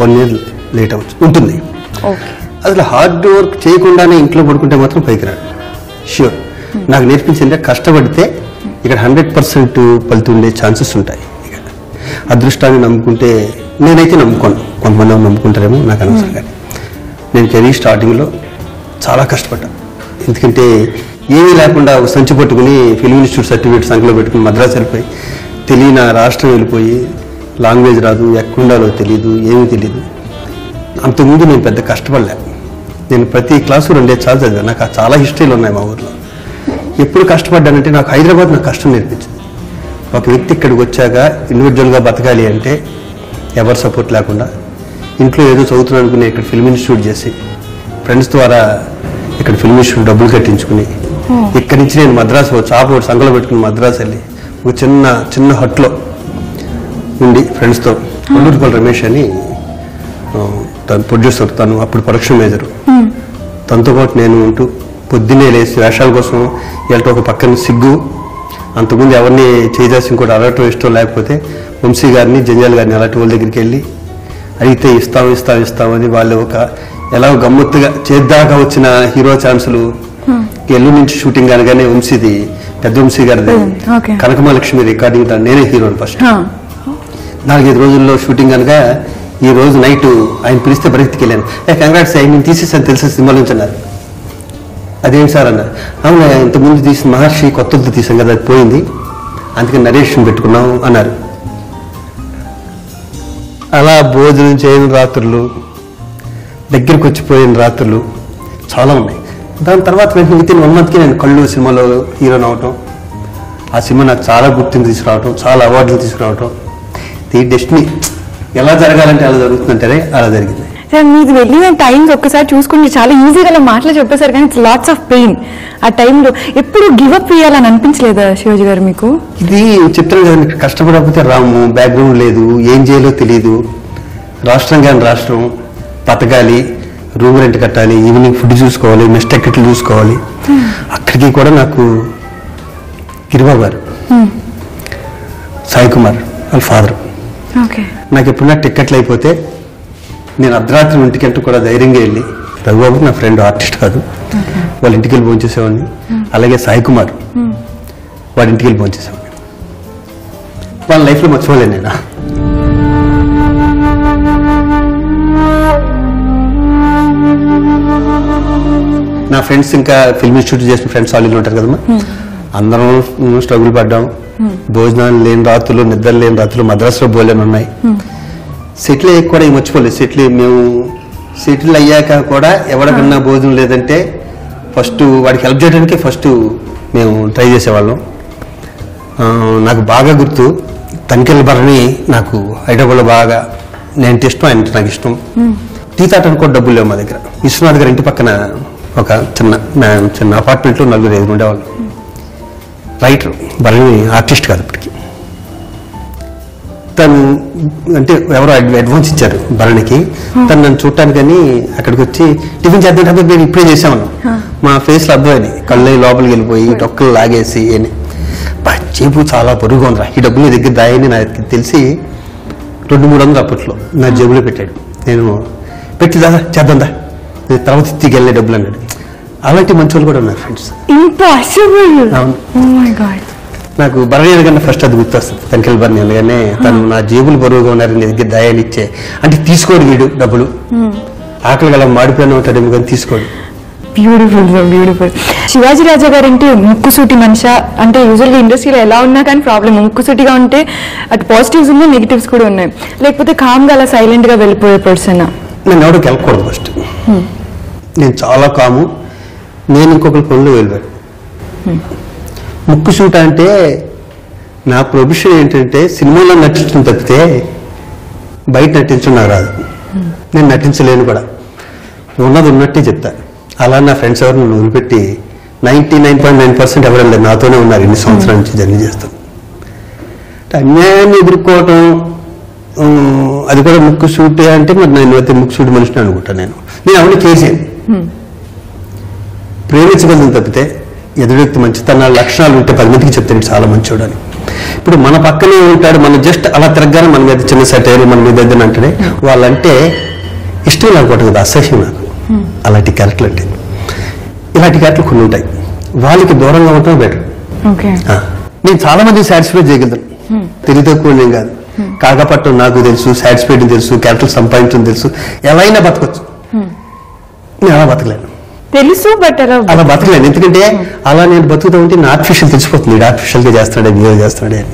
1 year లేట్ అవ్వచ్చు, ఉంటుంది. అసలు హార్డ్ వర్క్ చేయకుండానే ఇంట్లో పడుకుంటే మాత్రం పైకి రాడు. ష్యూర్. నాకు నేర్పించింది కష్టపడితే ఇక్కడ 100% ఫలితం ఉండే ఛాన్సెస్ ఉంటాయి. అదృష్టాన్ని నమ్ముకుంటే, నేనైతే నమ్ముకోను, కొంతమంది నమ్ముకుంటారేమో నాకు అనవసరం. కానీ నేను కెరీర్ స్టార్టింగ్లో చాలా కష్టపడ్డాను. ఎందుకంటే ఏమీ లేకుండా సంచి పట్టుకుని ఫిల్మ్ ఇన్స్టిట్యూట్ సర్టిఫికేట్ సంఖ్యలో పెట్టుకుని మద్రాసు వెళ్ళిపోయి, తెలియని రాష్ట్రం వెళ్ళిపోయి లాంగ్వేజ్ రాదు, ఎక్కడుండాలో తెలియదు, ఏమీ తెలియదు. అంతకుముందు నేను పెద్ద కష్టపడలే. నేను ప్రతి క్లాసు 2 సార్లు చదివాను. నాకు చాలా హిస్టరీలు ఉన్నాయి మా ఊర్లో. ఎప్పుడు కష్టపడ్డానంటే నాకు హైదరాబాద్ నాకు కష్టం నేర్పించింది. ఒక వ్యక్తి ఇక్కడికి వచ్చాక ఇండివిజువల్గా బతకాలి అంటే ఎవరు సపోర్ట్ లేకుండా ఇంట్లో ఏదో చదువుతున్నాను అనుకుని ఇక్కడ ఫిల్మ్ ఇన్స్టిట్యూట్ చేసి ఫ్రెండ్స్ ద్వారా ఇక్కడ ఫిల్మ్ ఇన్స్టిట్యూట్ డబ్బులు కట్టించుకుని ఇక్కడి నుంచి నేను మద్రాసు చాప సంఘలో పెట్టుకుని మద్రాసు వెళ్ళి ఒక చిన్న హట్లో ఉండి ఫ్రెండ్స్తో కొల్లూరుపల్లి రమేష్ అని తను ప్రొడ్యూసర్, తను అప్పుడు ప్రొడక్షన్ మేనేజర్, తనతో పాటు నేను ఉంటూ పొద్దున్నే లేచి వేషాల కోసం వెళ్తే ఒక పక్కన సిగ్గు, అంతకుముందు ఎవరిని చేసేసి ఇంకోటి అడగటం ఇష్టం లేకపోతే వంశీ గారిని, జంజాల్ గారిని అలాంటి వాళ్ళ దగ్గరికి వెళ్ళి అడిగితే ఇస్తామని వాళ్ళు ఒక ఎలా గమ్మత్తుగా చేద్దాకా వచ్చిన హీరో ఛాన్సులు. ఎల్లు నుంచి షూటింగ్ అనగానే వంశీది, పెద్ద వంశీ గారిది కనకమహాలక్ష్మి రికార్డింగ్, నేనే హీరోని ఫస్ట్. 4-5 రోజుల్లో షూటింగ్ అనగా ఈ రోజు నైట్ ఆయన పిలిస్తే బయటికి వెళ్ళాను. కంగ్రాట్స్ ఆయన నేను తీసేసాను తెలిసిన సినిమా నుంచి అన్నారు. అదేంటి సార్ అన్నారు. అవునా, ఇంతకుముందు తీసిన మహర్షి కొత్తది తీసాం కదా, అది పోయింది, అందుకని నరేషన్ పెట్టుకున్నాం అన్నారు. అలా భోజనం చేయని రాత్రులు, దగ్గరికి వచ్చిపోయిన రాత్రులు చాలా ఉన్నాయి. దాని తర్వాత వెంటనే విత్ ఇన్ 1 monthకి నేను కళ్ళు సినిమాలో హీరోని అవటం, ఆ సినిమా నాకు చాలా గుర్తింపు తీసుకురావటం, చాలా అవార్డులు తీసుకురావటం. ఈ డెస్టినీ ఎలా జరగాలంటే అలా జరుగుతుందంటే అలా జరిగింది. సార్ మీరు వెళ్ళిన టైమ్స్ ఒక్కసారి చూసుకుంటే చాలా ఈజీగా అలా మాటలు చెప్పేశారు, కానీ ఇట్స్ లాట్స్ ఆఫ్ పెయిన్. ఆ టైంలో ఎప్పుడు గివప్ చేయాలని అనిపించలేదా శివాజీ గారు మీకు? ఇది చెప్తాను కదా, కష్టపడకపోతే రాము, బ్యాక్గ్రౌండ్ లేదు, ఏం చేయాలో తెలియదు. రాష్ట్రం కానీ రాష్ట్రం, బతకాలి, రూమ్ రెంట్ కట్టాలి, ఈవినింగ్ ఫుడ్ చూసుకోవాలి, మెస్ టికెట్లు చూసుకోవాలి. అక్కడికి కూడా నాకు గిరిబాబు గారు, సాయి కుమార్ వాళ్ళ ఫాదర్, నాకు ఎప్పుడన్నా టికెట్లు అయిపోతే నేను అర్ధరాత్రి ఇంటికి కూడా ధైర్యంగా వెళ్ళి, రఘుబాబు నా ఫ్రెండ్ ఆర్టిస్ట్ కాదు, వాళ్ళ ఇంటికి వెళ్ళి భోంచేసేవాడిని. అలాగే సాయి కుమార్ వాడి ఇంటికి వెళ్ళి భోంచేసేవాడిని. వాళ్ళ లైఫ్లో మర్చిపోలేను నేను. నా ఫ్రెండ్స్ ఇంకా ఫిల్మ్ ఇన్స్టిట్యూట్ చేసిన ఫ్రెండ్స్ వాళ్ళు ఉంటారు కదమ్మా, అందరం స్ట్రగుల్ పడ్డాం. భోజనాలు లేని రాత్రులు, నిద్ర లేని రాత్రులు, మద్రాసులో బోలేని ఉన్నాయి. సెటిల్ అయ్యాక కూడా ఏం మర్చిపోలేదు. మేము సెటిల్ అయ్యాక కూడా ఎవరికన్నా భోజనం లేదంటే ఫస్ట్ వాడికి హెల్ప్ చేయడానికి ఫస్ట్ మేము ట్రై చేసేవాళ్ళం. నాకు బాగా గుర్తు, తనికెళ్ళ భరణి నాకు హైదరాబాద్లో బాగా నేను ఇష్టం, ఆయన నాకు ఇష్టం. టీ తాటానికి కూడా డబ్బులు లేవు మా దగ్గర. విశ్వనాథ్ గారి ఇంటి పక్కన ఒక చిన్న అపార్ట్మెంట్లో 4-5 ఉండేవాళ్ళు. రైటర్, భరణి ఆర్టిస్ట్ కాదు ఇప్పటికి. తను అంటే ఎవరో అడ్వాన్స్ ఇచ్చారు భరణికి. తను నన్ను చూడటానికి కానీ అక్కడికి వచ్చి టిఫిన్ చేద్దాం నేను ఇప్పుడే చేసామను. మా ఫేస్లో అర్థమైంది, కళ్ళు లోపలికి వెళ్ళిపోయి డొక్కలు లాగేసి అని. చేపు చాలా బరువుగా ఉందిరా, ఈ డబ్బులు నీ దగ్గర దాయని నాకు తెలిసి 200-300 అప్పట్లో నా జేబులో పెట్టాడు. నేను పెట్టిదా చేద్దాందా, నేను తర్వాత తిరిగి డబ్బులు అన్నాడు. అలాంటి మంచి వాళ్ళు కూడా ఉన్నారు ఫ్రెండ్స్. నాకు భరణి కన్నా ఫస్ట్ అది గుర్తొస్తుంది, తనికెళ్ళి భరణి అనగానే తను నా జేబులు బరువుగా ఉన్నారు, నీ దగ్గర దయాలు ఇచ్చే అంటే తీసుకోడు వీడు డబ్బులు, ఆకలి గల మాడిపోయిన ఉంటాడేమో కానీ తీసుకోడు. Beautiful beautiful. శివాజీ రాజా గారు అంటే ముక్కుసూటి మనిషి, అంటే యూజువల్గా ఇండస్ట్రీలో ఎలా ఉన్నా కానీ ప్రాబ్లం, ముక్కుసూటిగా ఉంటే అటు పాజిటివ్స్ ఉన్నాయి, నెగిటివ్స్ కూడా ఉన్నాయి. లేకపోతే కామ్గా అలా సైలెంట్గా వెళ్ళిపోయే పర్సన్. నేను ఎవరికి వెళ్ళకూడదు ఫస్ట్. నేను చాలా కాము. నేను ఇంకొకరి పనులు వెళ్ళాను. ముక్కుసూట అంటే నా ప్రొఫెషన్ ఏంటంటే సినిమాలో నటించడం తప్పితే బయట నటించడం నాకు రాదు. నేను నటించలేను కూడా, ఉన్నది ఉన్నట్టే చెప్తా. అలా నా ఫ్రెండ్స్ ఎవరు నన్ను వదిలిపెట్టి 99.9% ఎవరు లేదు, నాతోనే ఉన్నారు ఇన్ని సంవత్సరాల నుంచి జర్నీ చేస్తాను. అన్యాయాన్ని ఎదుర్కోవటం, అది కూడా ముక్కుసూటి అంటే మరి నేను అయితే ముక్కుసూటి మనిషిని అనుకుంటాను. నేను అవన్నీ చేసాను. ప్రేమించగలను తప్పితే ఎదురు వ్యక్తి మంచితన లక్షణాలు ఉంటే 10 మందికి చెప్తాను చాలా మంచోడు అని. ఇప్పుడు మన పక్కనే ఉంటాడు, మనం జస్ట్ అలా తిరగగానే మన మీద చిన్న సెటైర్ మన మీద ఏదైనా అంటే వాళ్ళంటే ఇష్టం లేకపోవటం కదా, అసహ్యం నాకు అలాంటి క్యారెక్టర్లు అంటే. ఇలాంటి క్యారెక్టర్లు కొన్ని ఉంటాయి, వాళ్ళకి దూరంగా ఉండటం బెటర్. నేను చాలా మంది సాటిస్ఫై చేయగలుగుతాను, తెలివి తక్కువ నేను కాదు. కాకపట్టం నాకు తెలుసు, సాటిస్ఫైడ్ తెలుసు, క్యారెక్టర్ సంపాదించడం తెలుసు, ఎలా అయినా బతకొచ్చు. నేను అలా బతకలేను, తెలుసు, బట్ అలా బతకలేను. ఎందుకంటే అలా నేను బతుకుతా ఉంటే నా ఆర్టిఫిషియల్ తెలిసిపోతుంది, ఆర్టిఫిషియల్ గా చేస్తున్నాడే, బిహేవ్ చేస్తున్నాడే అని.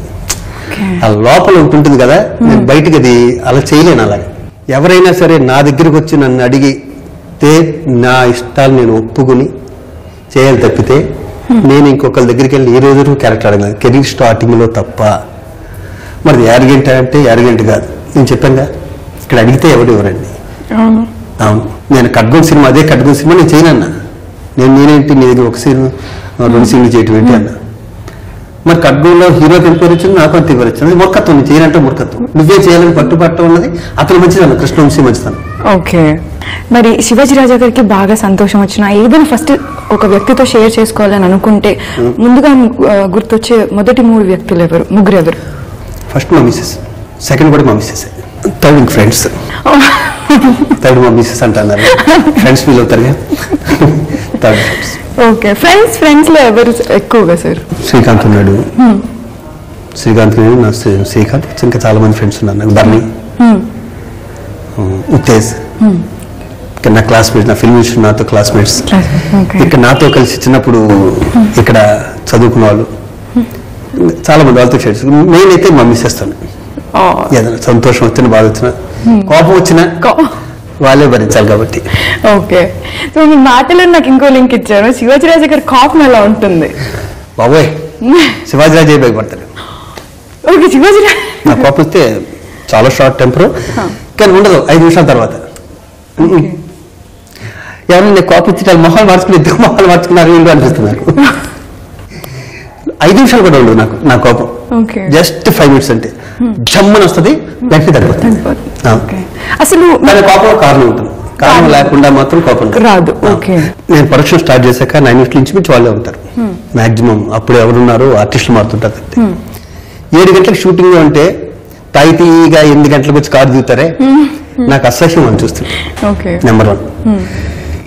ఆ లోపల ఉంటుంది కదా, నేను బయటకి అది అలా చేయలేను. అలాగే ఎవరైనా సరే నా దగ్గరికి వచ్చి నన్ను అడిగితే నా ఇష్టాలు నేను ఒప్పుకుని చేయాలి తప్పితే నేను ఇంకొకరి దగ్గరికి వెళ్ళి ఈ రోజు క్యారెక్టర్ అడగలేదు. కెరీర్ స్టార్టింగ్ లో తప్ప. మరి యారగెంట్ అంటే యారగెంట్ కాదు, నేను చెప్పాను ఇక్కడ అడిగితే ఎవరండి. అవును, నేను ఖడ్గం సినిమా, అదే ఖడ్గం సినిమా నేను చేయనన్నా. నేనేంటి నీ దగ్గర ఒక సీన్ 2 సీన్లు చేయటం ఏంటి అన్నా. మరి ఖడ్గంలో హీరోకి ఎంత పేరు వచ్చింది, నాకు అంత పేరు వచ్చింది. మూర్ఖత్వం, నేను చేయనంటే మూర్ఖత్వం. నువ్వే చేయాలని పట్టుబట్టం ఉన్నది అతను మంచిదన్న, కృష్ణవంశీ మంచిదన్న. ఓకే, మరి శివాజీ రాజా గారికి బాగా సంతోషం వచ్చినా ఏదైనా ఫస్ట్ ఒక వ్యక్తితో షేర్ చేసుకోవాలని అనుకుంటే ముందుగా గుర్తొచ్చే మొదటి 3 వ్యక్తులు ఎవరు, ముగ్గురు ఎవరు? ఫస్ట్ మా మిసెస్, సెకండ్ కూడా మా మిసెస్, థర్డ్ ఇంక ఫ్రెండ్స్. థర్డ్ మా మిసెస్ అంటున్నారు, ఫ్రెండ్స్ ఫీల్ అవుతారుగా. Third friends. ఓకే, ఫ్రెండ్స్ లో ఎవరు ఎక్కువగా సార్? శ్రీకాంత్ ఉన్నాడు. శ్రీకాంత్ ఇంకా చాలా మంది ఫ్రెండ్స్ ఉన్నారు నాకు. బర్నీ, ఉత్తేజ్, నా క్లాస్మేట్స్, నా ఫిల్మ్ ఇన్స్టిట్యూట్ నాతో క్లాస్మేట్స్. ఇక్కడ నాతో కలిసి చిన్నప్పుడు ఇక్కడ చదువుకున్న వాళ్ళు చాలా మంది, వాళ్ళతో ఫ్రెండ్స్. మెయిన్ అయితే మా మిస్ చేస్తాను. ఏదైనా సంతోషం వచ్చినా, బాధ వచ్చినా, కోపం వచ్చినా వాళ్ళే భరించాలి కాబట్టి. ఓకే, సో మీ మాటలో నాకు ఇంకో లింక్ ఇచ్చారు. శివాజీ రాజా గారి కోపం ఎలా ఉంటుంది? బాబోయ్, శివాజీ రాజా భయపడతాడు. ఓకే, శివాజీ నా కోపం వస్తే చాలా షార్ట్ టెంపర్, కానీ ఉండదు 5 నిమిషాల తర్వాత. ఎవరైనా నేను కోపం ఇచ్చి మొహాలు మార్చుకుని, ఇద్దరు మొహాలు మార్చుకున్నారు వీళ్ళు అనిపిస్తున్నారు. 5 నిమిషాలు కూడా ఉండదు నాకు నా కోపం. జస్ట్ 5 మినిట్స్ అంటే జమ్మని వస్తుంది, వెంటనే తగ్గిపోతుంది. అసలు కోపం కారణం ఉంటుంది, కారణం లేకుండా మాత్రం కోపం రాదు. నేను ప్రొడక్షన్ స్టార్ట్ చేశాక 9 నుంచి వాళ్ళే ఉంటారు మాక్సిమం. అప్పుడు ఎవరున్నారు, ఆర్టిస్టులు మారుతుంటారు. 7 గంటలకు షూటింగ్ అంటే తాయితీగా 8 గంటలకు వచ్చి కారు దిగుతారే, నాకు అసహ్యం అని చూస్తుంది. నెంబర్ 1.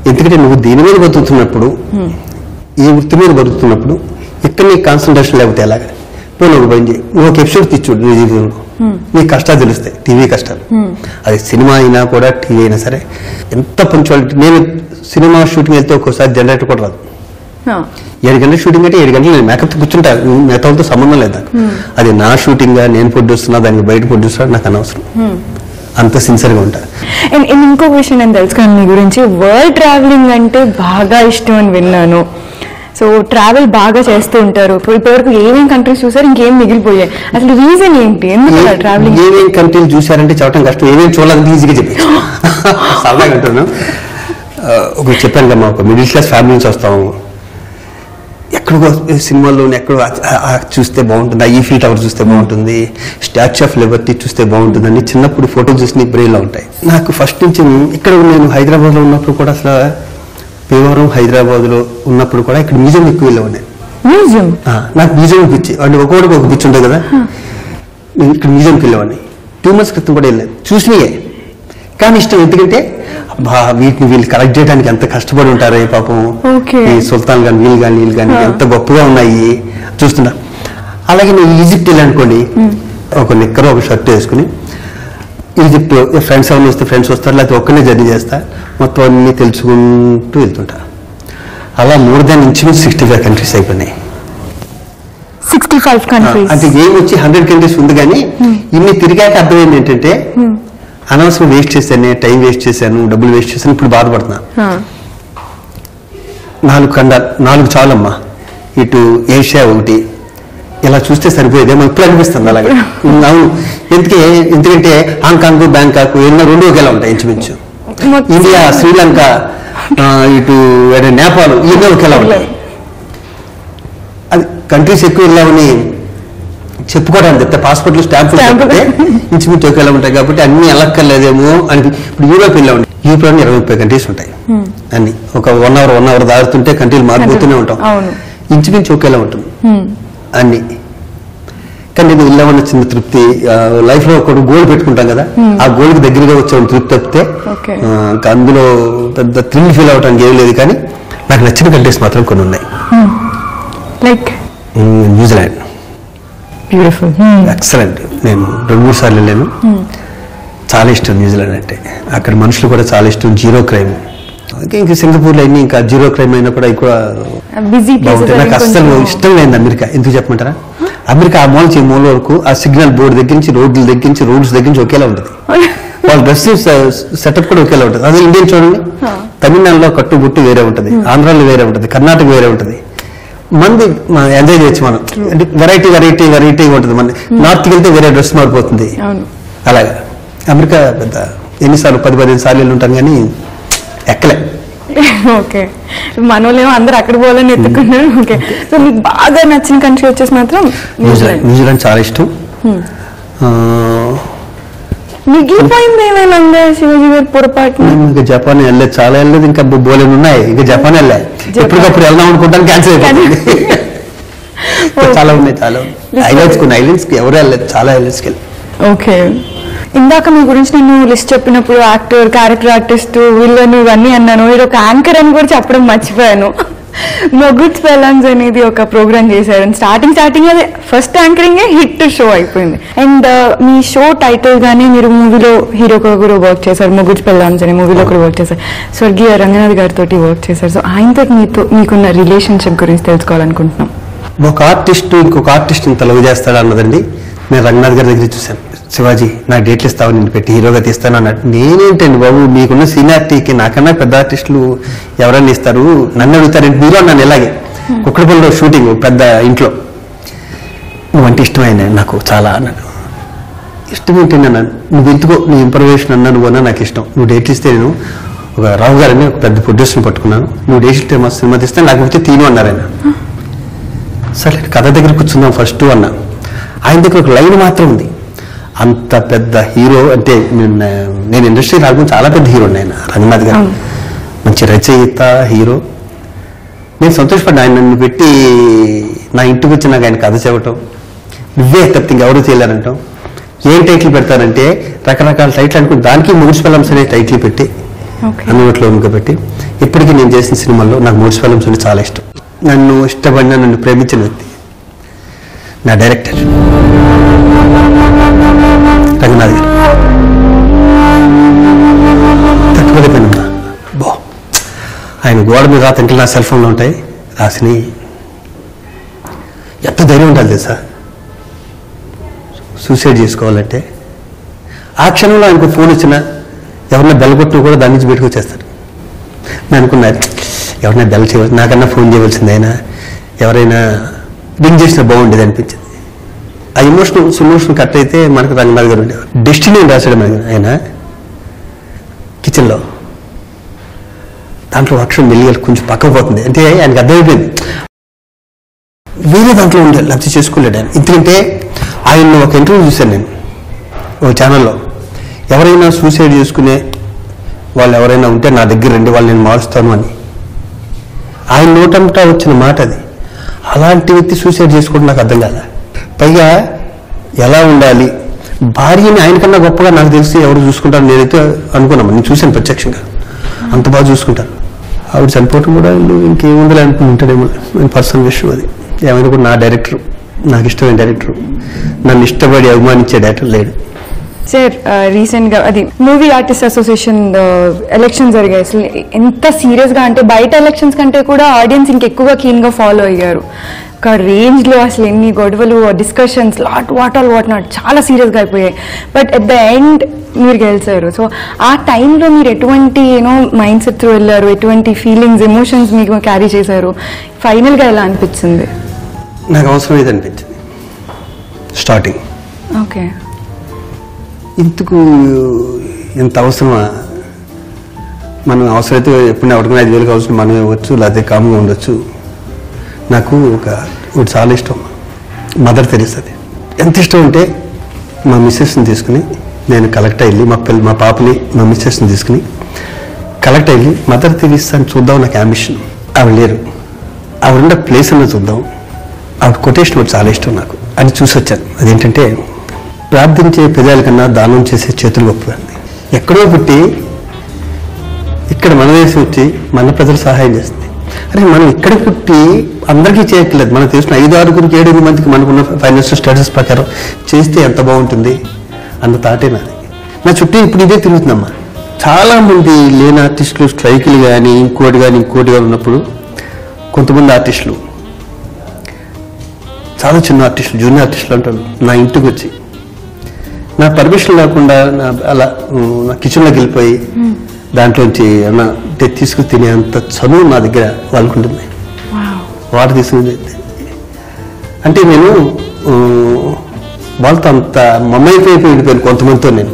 ఎందుకంటే నువ్వు దీని మీద బతుకుతున్నప్పుడు, ఈ వృత్తి మీద బతుకుతున్నప్పుడు ఇక్కడ నీకు కాన్సన్ట్రేషన్ లేకపోతే ఎలాగా? నువ్వు ఒక పని చేయి, నువ్వు ఒక ఎపిసోడ్ తీర్చోడు నీ జీవితంలో, నీకు కష్టాలు తెలుస్తాయి, టీవీ కష్టాలు. అది సినిమా అయినా కూడా టీవీ అయినా సరే ఎంత పంచువాలిటీ. నేను సినిమా షూటింగ్ వెళ్తే ఒక్కోసారి జనరేటర్ కూడా రాదు. 7 గంటల షూటింగ్ అంటే 7 గంటలు నేను మేకప్ కూర్చుంటా, మిగతాతో సంబంధం లేదు నాకు. అది నా షూటింగ్ గా నేను ప్రొడ్యూస్తున్నా, దానికి బయట ప్రొడ్యూసర్ నాకు అనవసరం. అంత సిన్సియర్ గా ఉంటా. ఇంకో విషయం నేను తెలుసుకున్నాను మీ గురించి, వరల్డ్ ట్రావెలింగ్ అంటే బాగా ఇష్టం అని విన్నాను. సో ట్రావెల్ బాగా చేస్తూ ఉంటారు. ఇప్పటివరకు ఏమేమి కంట్రీస్ చూసారు, ఇంకేం మిగిలిపోయాయి? అసలు రీజన్ ఏంటి, ఎందుకు ట్రావెలింగ్? ఏమేమి కంట్రీలు చూసారంటే చెప్పడం కష్టం, ఏమేమి చూడాలంటే ఈజీగా చెప్పాను. సరదాగా అంటున్నాను. ఒకటి చెప్పాను కదా, ఒక మిడిల్ క్లాస్ ఫ్యామిలీ నుంచి వస్తాము. ఎక్కడికో సినిమాల్లో ఎక్కడో చూస్తే బాగుంటుంది, ఈఫిల్ టవర్ చూస్తే బాగుంటుంది, స్టాచ్యూ ఆఫ్ లిబర్టీ చూస్తే బాగుంటుంది అని చిన్నప్పుడు ఫోటోలు చూసి నీ బ్రెయిన్లో ఉంటాయి. నాకు ఫస్ట్ నుంచి ఇక్కడ నేను హైదరాబాద్లో ఉన్నప్పుడు కూడా, అసలు భీమవరం హైదరాబాద్లో ఉన్నప్పుడు కూడా ఇక్కడ మ్యూజియం ఎక్కువ వెళ్ళేవాడిని. మ్యూజియం? నాకు మ్యూజియం పిచ్చి, అంటే ఒక్కొక్కడికి ఒక పిచ్చి ఉంటుంది కదా. నేను ఇక్కడ మ్యూజియంకి వెళ్ళేవాడిని. 2 months క్రితం కూడా వెళ్ళాను, చూసినాయే. కానీ ఇష్టం, ఎందుకంటే వీళ్ళు కలెక్ట్ చేయడానికి ఎంత కష్టపడి ఉంటారే పాపం. ఈ సుల్తాన్ గాని వీళ్ళు కానీ ఎంత గొప్పగా ఉన్నాయి చూస్తున్నా. అలాగే నేను ఈజిప్ట్ వెళ్ళానుకోండి, ఒక నిక్కర్ ఒక షర్ట్ వేసుకుని ఈజిప్ట్ ఫ్రెండ్స్ ఎవరిని వస్తే ఫ్రెండ్స్ వస్తారు, లేకపోతే ఒక్కనే జర్నీ చేస్తా, మొత్తం అన్ని తెలుసుకుంటూ వెళ్తుంటా. అలా మోర్ దాన్ ఇంచుమించు 65 కంట్రీస్ అయిపోయినాయి. 65 కంట్రీస్ అంటే ఏం వచ్చి 100 కంట్రీస్ ఉంది, కానీ ఇన్ని తిరిగాక అర్థమైంది ఏంటంటే అనవసరం వేస్ట్ చేశాను, టైం వేస్ట్ చేశాను, డబ్బులు వేస్ట్ చేశాను. ఇప్పుడు బాధపడుతున్నా. 4 ఖండాలు, 4 చాలమ్మా. ఇటు ఏషియా ఒకటి, ఇలా చూస్తే సరిపోయేదేమో ఇప్పుడు అనిపిస్తుంది అలాగే. అవును, ఎందుకంటే హాంకాంగ్, బ్యాంకాక్ ఎన్నో 2 ఒకేలా ఉంటాయి ఇంచుమించు. ఇండియా, శ్రీలంక, ఇటు నేపాల్ ఇవన్నీ ఒకేలా ఉంటాయి. అది కంట్రీస్ ఎక్కువ వెళ్ళామని చెప్పుకోవడానికి చెప్తే పాస్పోర్ట్లు స్టాంపులు ఇంచుమించు ఒకేలా ఉంటాయి కాబట్టి అన్ని అలక్కర్లేదేమో అని. ఇప్పుడు యూరోప్ వెళ్ళామండి, యూరోప్ 20-30 కంట్రీస్ ఉంటాయి. అన్ని ఒక 1 hour దాడుతుంటే కంట్రీలు మారిపోతూనే ఉంటాం. ఇంచుమించు ఒకేలా ఉంటుంది అన్ని. కానీ నేను వెళ్ళామన్న చిన్న తృప్తి, లైఫ్ లో ఒక గోల్ పెట్టుకుంటాం కదా, ఆ గోల్ కి దగ్గరగా వచ్చే తృప్తి తప్పితే అందులో పెద్ద థ్రిల్ ఫీల్ అవడానికి ఏం లేదు. కానీ నాకు నచ్చిన కంట్రీస్ మాత్రం కొన్ని ఉన్నాయి. Like New Zealand, beautiful, excellent. నేను 2-3 సార్లు వెళ్ళాను. చాలా ఇష్టం న్యూజిలాండ్ అంటే. అక్కడ మనుషులు కూడా చాలా ఇష్టం, జీరో క్రైమ్. ఇంకా సింగపూర్లో అన్ని ఇంకా జీరో క్రైమ్ అయినా కూడా ఎక్కువ బాగుంటాయి. నాకు అస్సలు ఇష్టం లేదు అమెరికా. ఎందుకు చెప్పమంటారా, అమెరికా ఆ మూల నుంచి ఈ మూల వరకు ఆ సిగ్నల్ బోర్డు దగ్గర నుంచి రోడ్ల దగ్గర నుంచి రోడ్స్ దగ్గర నుంచి ఒకేలా ఉంటుంది. వాళ్ళ డ్రెస్సింగ్ సెటప్ కూడా ఒకేలా ఉంటుంది. అదే ఇండియన్ చూడండి, తమిళనాడులో కట్టు బుట్టు వేరే ఉంటుంది, ఆంధ్రాలో వేరే ఉంటుంది, కర్ణాటక వేరే ఉంటుంది. మంది ఎంజాయ్ చేయొచ్చు మనం, అంటే వెరైటీ ఉంటుంది. మన నార్త్కి వెళ్తే వేరే డ్రెస్ మారిపోతుంది. అలాగా అమెరికా పెద్ద ఎన్నిసార్లు 10-15 సార్లు వెళ్ళి ఉంటాం కానీ ఎక్కలే. ఓకే, మనోళ్ళేమో అందరు అక్కడ పోవాలని ఎత్తుకున్నారు. ఓకే, సో మీకు బాగా నచ్చిన కంట్రీ వచ్చేసి మాత్రం న్యూజిలాండ్ చాలా ఇష్టం. మిగిలిపోయింది ఏమైనా ఉందా శివాజీ గారు పొరపాటు? ఇంకా జపాన్ వెళ్ళలేదు, చాలా వెళ్ళలేదు, ఇంకా బోలేని ఉన్నాయి. ఇంకా జపాన్ వెళ్ళా, ఎప్పటికప్పుడు వెళ్దాం అనుకుంటాను, క్యాన్సిల్ అయిపోయింది. చాలా ఉన్నాయి, ఐలాండ్స్ కి ఎవరు వెళ్ళలేదు, చాలా ఐలాండ్స్కి వెళ్ళి. ఓకే, ఇందాక మీ గురించి నేను లిస్ట్ చెప్పినప్పుడు యాక్టర్, క్యారెక్టర్ ఆర్టిస్ట్, విల్లన్ ఇవన్నీ అన్నాను. మీరు ఒక యాంకర్ అని కూడా చెప్పడం మర్చిపోయాను. మొగుడ్స్ పెళ్ళాంస్ అనేది ఒక ప్రోగ్రామ్ చేశారు. స్టార్టింగ్ అదే ఫస్ట్ యాంకరింగే హిట్ షో అయిపోయింది. అండ్ మీ షో టైటిల్ గానీ మీరు మూవీలో హీరోగా కూడా వర్క్ చేశారు. మొగుడ్స్ పెళ్ళాంస్ అనే మూవీలో కూడా వర్క్ చేశారు. స్వర్గీయ రంగనాథ్ గారితో వర్క్ చేశారు. సో ఆయనతో మీకున్న రిలేషన్షిప్ గురించి తెలుసుకోవాలనుకుంటున్నాం. ఒక ఆర్టిస్ట్ ఇంకొక ఆర్టిస్ట్ ఇంత లవ్ చేస్తాడా అన్నదండి నేను రంగనాథ్ గారి దగ్గర చూశాను. శివాజీ నాకు డేట్లు ఇస్తావు, నేను పెట్టి హీరోగా తీస్తాను అన్నాడు. నేనేంటండి బాబు, మీకున్న సీనియారిటీకి నాకన్నా పెద్ద ఆర్టిస్టులు ఎవరన్నా ఇస్తారు, నన్ను అడుగుతారంటే మీరు అన్నాను. ఇలాగే కుక్కడపల్లిలో షూటింగ్ పెద్ద ఇంట్లో, నువ్వంటే ఇష్టమైన నాకు చాలా అన్నాడు. ఇష్టం ఏంటండి అన్నాను. నువ్వు ఎందుకో నీ ఇంప్రవేషన్ అన్నా నువ్వు అన్నా నాకు ఇష్టం. నువ్వు డేట్లు ఇస్తే నేను ఒక రావు గారని ఒక పెద్ద ప్రొడ్యూసర్ని పట్టుకున్నాను, నువ్వు డేట్లు ఇస్తే మా సినిమా తీస్తే లేకపోతే తీను అన్నారు ఆయన. సరే కథ దగ్గర కూర్చుందాం ఫస్ట్ అన్నా. ఆయన దగ్గర ఒక లైన్ మాత్రం ఉంది. అంత పెద్ద హీరో అంటే నేను ఇండస్ట్రీ రాకుండా చాలా పెద్ద హీరో ఆయన రంగనాథ్ గారు, మంచి రచయిత, హీరో. నేను సంతోషపడ్డా ఆయన నన్ను పెట్టి నా ఇంటికి వచ్చి నాకు ఆయన కథ చెప్పటం, నువ్వే తప్పితే ఇంకెవరూ చేయలేరంటాం. ఏం టైటిల్ పెడతానంటే రకరకాల టైటిల్ అనుకుంటే దానికి మొగుడ్స్ పెళ్ళాంస్ అనే టైటిల్ పెట్టి అందులో పెట్టి ఇప్పటికీ నేను చేసిన సినిమాల్లో నాకు మొగుడ్స్ పెళ్ళాంస్ అంటే చాలా ఇష్టం. నన్ను ఇష్టపడిన, నన్ను ప్రేమించిన వ్యక్తి నా డైరెక్టర్ రంగనాథ్ గారు. తట్టుకోలేకపోయినా బా ఆయన గోడ మీద రాతంటే నా సెల్ ఫోన్లో ఉంటాయి రాసిని. ఎంత ధైర్యం ఉండాలి తెలుసా సూసైడ్ చేసుకోవాలంటే. ఆ క్షణంలో ఆయనకు ఫోన్ వచ్చినా ఎవరన్నా బెల్ కొట్టినా కూడా దాని నుంచి బయటకు వచ్చేస్తారు. నేను అనుకున్నారు ఎవరైనా బెల్ చేయవలసి, నాకన్నా ఫోన్ చేయవలసింది అయినా ఎవరైనా రింగ్ చేసినా బాగుండేది అనిపించింది. ఆ ఇమోషన్ కట్ అయితే మనకు రంగనాథ్ గారు ఉండేవారు. డెస్టినీ రాశాడు మనకి ఆయన కిచెన్లో. దాంట్లో అక్షరం మెల్లిగా కొంచెం పక్కకు పోతుంది అంటే ఆయనకు అర్థమైపోయింది వేరే దాంట్లో ఉండే లబ్ధి చేసుకోలేడు ఆయన. ఎందుకంటే ఆయన ఒక ఇంటర్వ్యూ చూశాను నేను ఒక ఛానల్లో. ఎవరైనా సూసైడ్ చేసుకునే వాళ్ళు ఎవరైనా ఉంటే నా దగ్గర రండి, వాళ్ళు నేను మారుస్తాను అని. ఆయన నోటంతా వచ్చిన మాట అది. అలాంటి వ్యక్తి సూసైడ్ చేసుకోవడం నాకు అర్థం కాదా. పైగా ఎలా ఉండాలి, భార్యని ఆయనకన్నా గొప్పగా నాకు తెలిసి ఎవరు చూసుకుంటారు నేనైతే అనుకున్నాను. నేను చూశాను ప్రత్యక్షంగా, అంత బాగా చూసుకుంటారు. ఆవిడ చనిపోవటం కూడా ఇంకేముందని అనుకుంటాడేమో, పర్సనల్ విషయం అది. ఏమైనా కూడా నా డైరెక్టర్, నాకు ఇష్టమైన డైరెక్టర్, నన్ను ఇష్టపడి అభిమానించే డైరెక్టర్ లేడు. సార్ రీసెంట్ గా అది మూవీ ఆర్టిస్ట్ అసోసియేషన్ ఎలక్షన్ జరిగాయి. అసలు ఎంత సీరియస్ గా అంటే బయట ఎలక్షన్స్ కంటే కూడా ఆడియన్స్ ఇంకెక్కువగా కీన్ గా ఫాలో అయ్యారు. ఒక రేంజ్ లో అసలు ఎన్ని గొడవలు, డిస్కషన్స్, వాట్ నాట్ చాలా సీరియస్ గా అయిపోయాయి. బట్ ఎట్ ద ఎండ్ మీరు గెలిచారు. సో ఆ టైంలో మీరు ఎటువంటి మైండ్ సెట్ తో వెళ్ళారు, ఎటువంటి ఫీలింగ్స్, ఎమోషన్స్ మీకు క్యారీ చేశారు, ఫైనల్ గా ఎలా అనిపించింది? నాకు అవసరం ఇది అనిపించింది స్టార్టింగ్. ఓకే, ఇందుకు ఇంత అవసరమా? మనం అవసరమైతే ఎప్పుడు ఎవరికైనా 5,000 కావాల్సిన మనం ఇవ్వచ్చు, లేకపోతే కామ్గా ఉండొచ్చు. నాకు ఒకటి చాలా ఇష్టం, మదర్ తెరీసాది. ఎంత ఇష్టం అంటే మా మిస్సెస్ని తీసుకుని నేను కలెక్ట్ అయ్యి మా పాపని మా మిస్సెస్ని తీసుకుని కలెక్ట్ అయ్యి మదర్ తెరీసాని చూద్దాం నాకు అంబిషన్. ఆవిడ లేరు, ఆవిడ ప్లేస్ అన్న చూద్దాం. ఆవిడ కొటేషన్ ఒకటి చాలా ఇష్టం నాకు, అని చూసి వచ్చాను. అదేంటంటే ప్రార్థించే పెదాల కన్నా దానం చేసే చేతులు గొప్పది. ఎక్కడో పుట్టి ఇక్కడ మన దేశం వచ్చి మన ప్రజలు సహాయం చేస్తుంది. అరే మనం ఇక్కడ పుట్టి అందరికీ చేయట్లేదు, మనకు తెలిసిన 5-6, 7 మందికి మనకున్న ఫైనాన్షియల్ స్టేటస్ ప్రకారం చేస్తే ఎంత బాగుంటుంది అన్న తాటే నాది. నా చుట్టూ ఇప్పుడు ఇదే తిరుగుతుందమ్మా. చాలా మంది లేని ఆర్టిస్టులు స్ట్రైకులు కానీ ఇంకోటి కానీ ఉన్నప్పుడు కొంతమంది ఆర్టిస్టులు చాలా చిన్న ఆర్టిస్టులు, జూనియర్ ఆర్టిస్టులు అంటారు, నా ఇంటికి వచ్చి నా పర్మిషన్ లేకుండా అలా నా కిచెన్లోకి వెళ్ళిపోయి దాంట్లోంచి ఏమన్నా తీసుకుని తినేంత చదువు నా దగ్గర వాళ్ళకు ఉంటుంది. వాటర్ తీసుకుని అంటే నేను వాళ్ళతో అంత మమ్మైపోయి వెళ్ళిపోయాను కొంతమందితో నేను.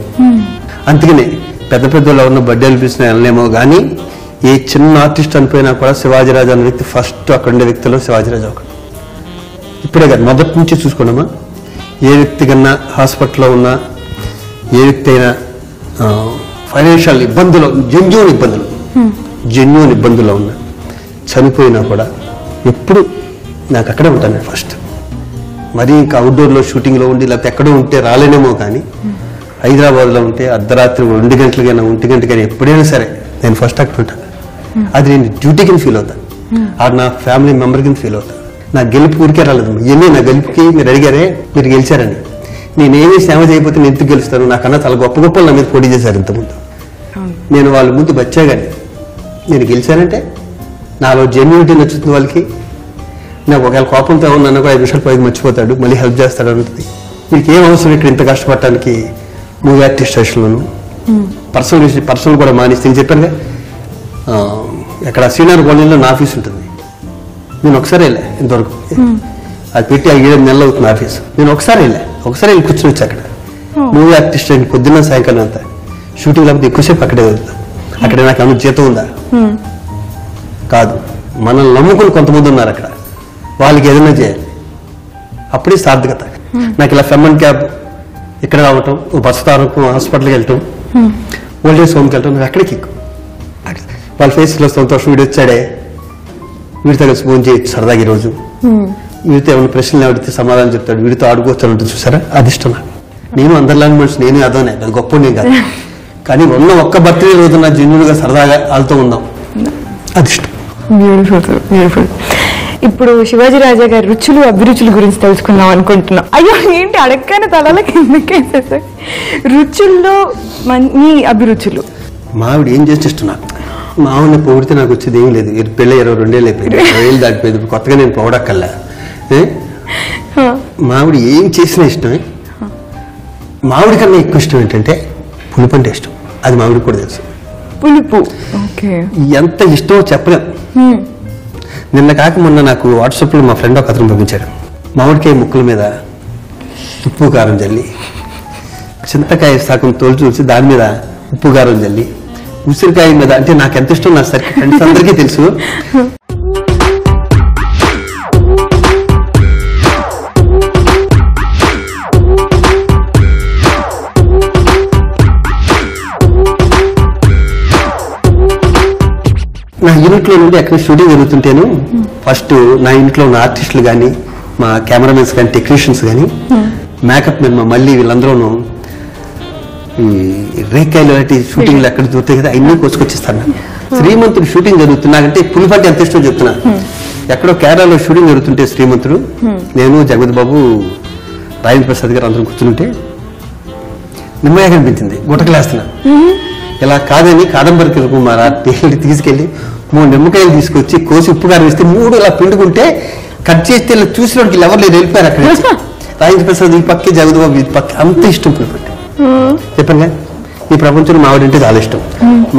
అందుకనే పెద్ద పెద్దలో ఉన్న బర్త్డేలు పిలిచిన వెళ్ళలేమో కానీ ఏ చిన్న ఆర్టిస్ట్ అనిపోయినా కూడా శివాజీరాజు అనే వ్యక్తి ఫస్ట్ అక్కడ ఉండే వ్యక్తిలో శివాజీరాజు ఒకడు. ఇప్పుడే కాదు, మొదటి నుంచి చూసుకున్నామా, ఏ వ్యక్తి కన్నా హాస్పిటల్లో ఉన్నా, ఏ వ్యక్తి అయినా ఫైనాన్షియల్ ఇబ్బందులు, జెన్యూన్ ఇబ్బందుల్లో ఉన్నా, చనిపోయినా కూడా ఎప్పుడు నాకు అక్కడే ఉంటాను నేను ఫస్ట్. మరీ ఇంకా అవుట్డోర్లో షూటింగ్లో ఉండి లేకపోతే ఎక్కడో ఉంటే రాలేనేమో కానీ హైదరాబాద్లో ఉంటే అర్ధరాత్రి 2 గంటలకైనా 1 గంటకైనా ఎప్పుడైనా సరే నేను ఫస్ట్ అక్కడ ఉంటాను. అది నేను డ్యూటీ కింద ఫీల్ అవుతాను, అది నా ఫ్యామిలీ మెంబర్ కింద ఫీల్ అవుతాను. నా గెలుపు ఊరికే రాలేదు. ఇవన్నీ నా గెలుపుకి మీరు అడిగారే, మీరు గెలిచారని. నేనేమీ సేవ చేయకపోతే నేను ఎందుకు గెలుస్తాను? నాకన్నా చాలా గొప్ప గొప్పలు నా మీద పోటీ చేశారు ఇంతకుముందు. నేను వాళ్ళ ముందు బచ్చాగాని నేను గెలిచానంటే నాలో జెన్యూనిటీ నచ్చుతుంది వాళ్ళకి. నాకు ఒకవేళ కోపంతో ఉన్నాను కూడా 5 నిమిషాలు పైకి మర్చిపోతాడు, మళ్ళీ హెల్ప్ చేస్తాడు అంటుంది. మీకు ఏం అవసరం ఇక్కడ ఇంత కష్టపడటానికి? మూవీ ఆర్టిస్ట్ స్టేషన్లోను పర్సనల్ కూడా మానేసి నేను చెప్పానుగా, ఎక్కడ సీనియర్ కాలనీలో నా ఆఫీస్ ఉంటుంది. నేను ఒకసారి వెళ్ళా ఇంతవరకు, అది పెట్టి 7 నెలలు అవుతుంది ఆఫీసు. నేను ఒకసారి వెళ్ళి కూర్చొని వచ్చి అక్కడ మూవీ ఆర్టిస్ట్ పొద్దున్న సాయంకాలం అంతా షూటింగ్ లేకపోతే ఎక్కువసేపు అక్కడే వెళ్తాను. అక్కడ నాకు ఏమైనా జీతం ఉందా? కాదు. మనల్ని నమ్ముకుని కొంతమంది ఉన్నారు అక్కడ, వాళ్ళకి ఏదైనా చేయాలి, అప్పుడే సార్థకత. నాకు ఇలా ఫెమన్ క్యాబ్ ఇక్కడ రావటం, బస్సు హాస్పిటల్కి వెళ్ళటం, ఓల్డేజ్ హోమ్కి వెళ్ళటం, నాకు అక్కడికి ఎక్కువ. వాళ్ళ ఫేస్లో సంతోషం, వీడు వచ్చాడే, వీడితో కలిసి ఫోన్ చేయొచ్చు సరదాగా ఈరోజు, వీడితో ఏమైనా ప్రశ్నలు అడిగితే సమాధానం చెప్తాడు, వీడితో ఆడుకోవచ్చు ఉంటుంది చూసారా, అది ఇష్టం నాకు. నేను అందరిలాంటి మనిషి, నేను అదోనే, అది గొప్ప నేను కాదు. కానీ ఉన్న ఒక్క బర్త్డే రోజు నా జెన్యూన్గా సరదాగా వాళ్ళతో ఉందాం, అది ఇష్టం. బ్యూటిఫుల్. ఇప్పుడు శివాజీ రాజా గారి రుచులు అభిరుచుల గురించి తెలుసుకుందాం అనుకుంటున్నాం. అయ్యో ఏంటి అడగగానే తలలో కిందకేసేసారు. రుచుల్లో మీ అభిరుచులు? మావిడ ఏం చేస్తే ఇష్టం నాకు. మావిడిని పొగిడితే నాకు వచ్చేది ఏం లేదు. పెళ్ళి 22 ఏళ్ళు అయిపోయింది, 20 ఏళ్ళు దాటిపోయింది. కొత్తగా నేను పొగడక్కల్లా. మావిడ ఏం చేసినా ఇష్టమే. మామిడి కన్నా ఎక్కువ ఇష్టం ఏంటంటే పులుపు అంటే ఇష్టం. అది మామిడికి కూడా తెలుసు. పులుపు ఎంత ఇష్టమో చెప్పలేం. నిన్న కాక మొన్న నాకు వాట్సాప్లో మా ఫ్రెండ్ ఒక అతను పంపించాడు. మామిడికాయ ముక్కల మీద ఉప్పు కారం జల్లి, చింతకాయ సగం తోలు చూసి దాని మీద ఉప్పు కారం జల్లి, ఉసిరికాయ మీద, అంటే నాకు ఎంత ఇష్టం నా సరికి ఫ్రెండ్స్ అందరికీ తెలుసు. నా యూనిట్లో నుండి ఎక్కడ షూటింగ్ జరుగుతుంటేను ఫస్ట్ నా ఇంట్లో ఉన్న ఆర్టిస్టులు కానీ, మా కెమెరామెన్స్ కానీ, టెక్నీషియన్స్ కానీ, మేకప్ మెన్, మా మళ్ళీ వీళ్ళందరూ ఈ రేకాయలు లాంటి షూటింగ్లు ఎక్కడ దొరుకుతాయి కదా, అన్నీ కోసుకొచ్చిస్తాను. శ్రీమంతుడు షూటింగ్ జరుగుతుంది. నాకంటే పులిపంటే ఎంత ఇష్టం చెప్తున్నా. ఎక్కడో కేరళలో షూటింగ్ జరుగుతుంటే శ్రీమంతుడు, నేను జగపతి బాబు, రాజేంద్ర ప్రసాద్ గారు అందరం కూర్చుంటే నిమ్మయ్య కనిపించింది, గుటకలేస్తున్నా. ఇలా కాదని కాదంబరికి కుమార్ తీసుకెళ్లి 3 నిమ్మకాయలు తీసుకొచ్చి కోసి ఉప్పు కారం వేస్తే 3 ఇలా పిండుకుంటే కట్ చేస్తే ఇలా చూసినోడికి ఎవరు లేదు, వెళ్ళిపోయారు అక్కడ. రాజేంద్ర ప్రసాద్ ఈ పక్కే, జగపతి బాబు ఈ పక్క, అంత ఇష్టం పులిపంటే. చెప్పాను కదా, ఈ ప్రపంచంలో మావిడి అంటే చాలా ఇష్టం.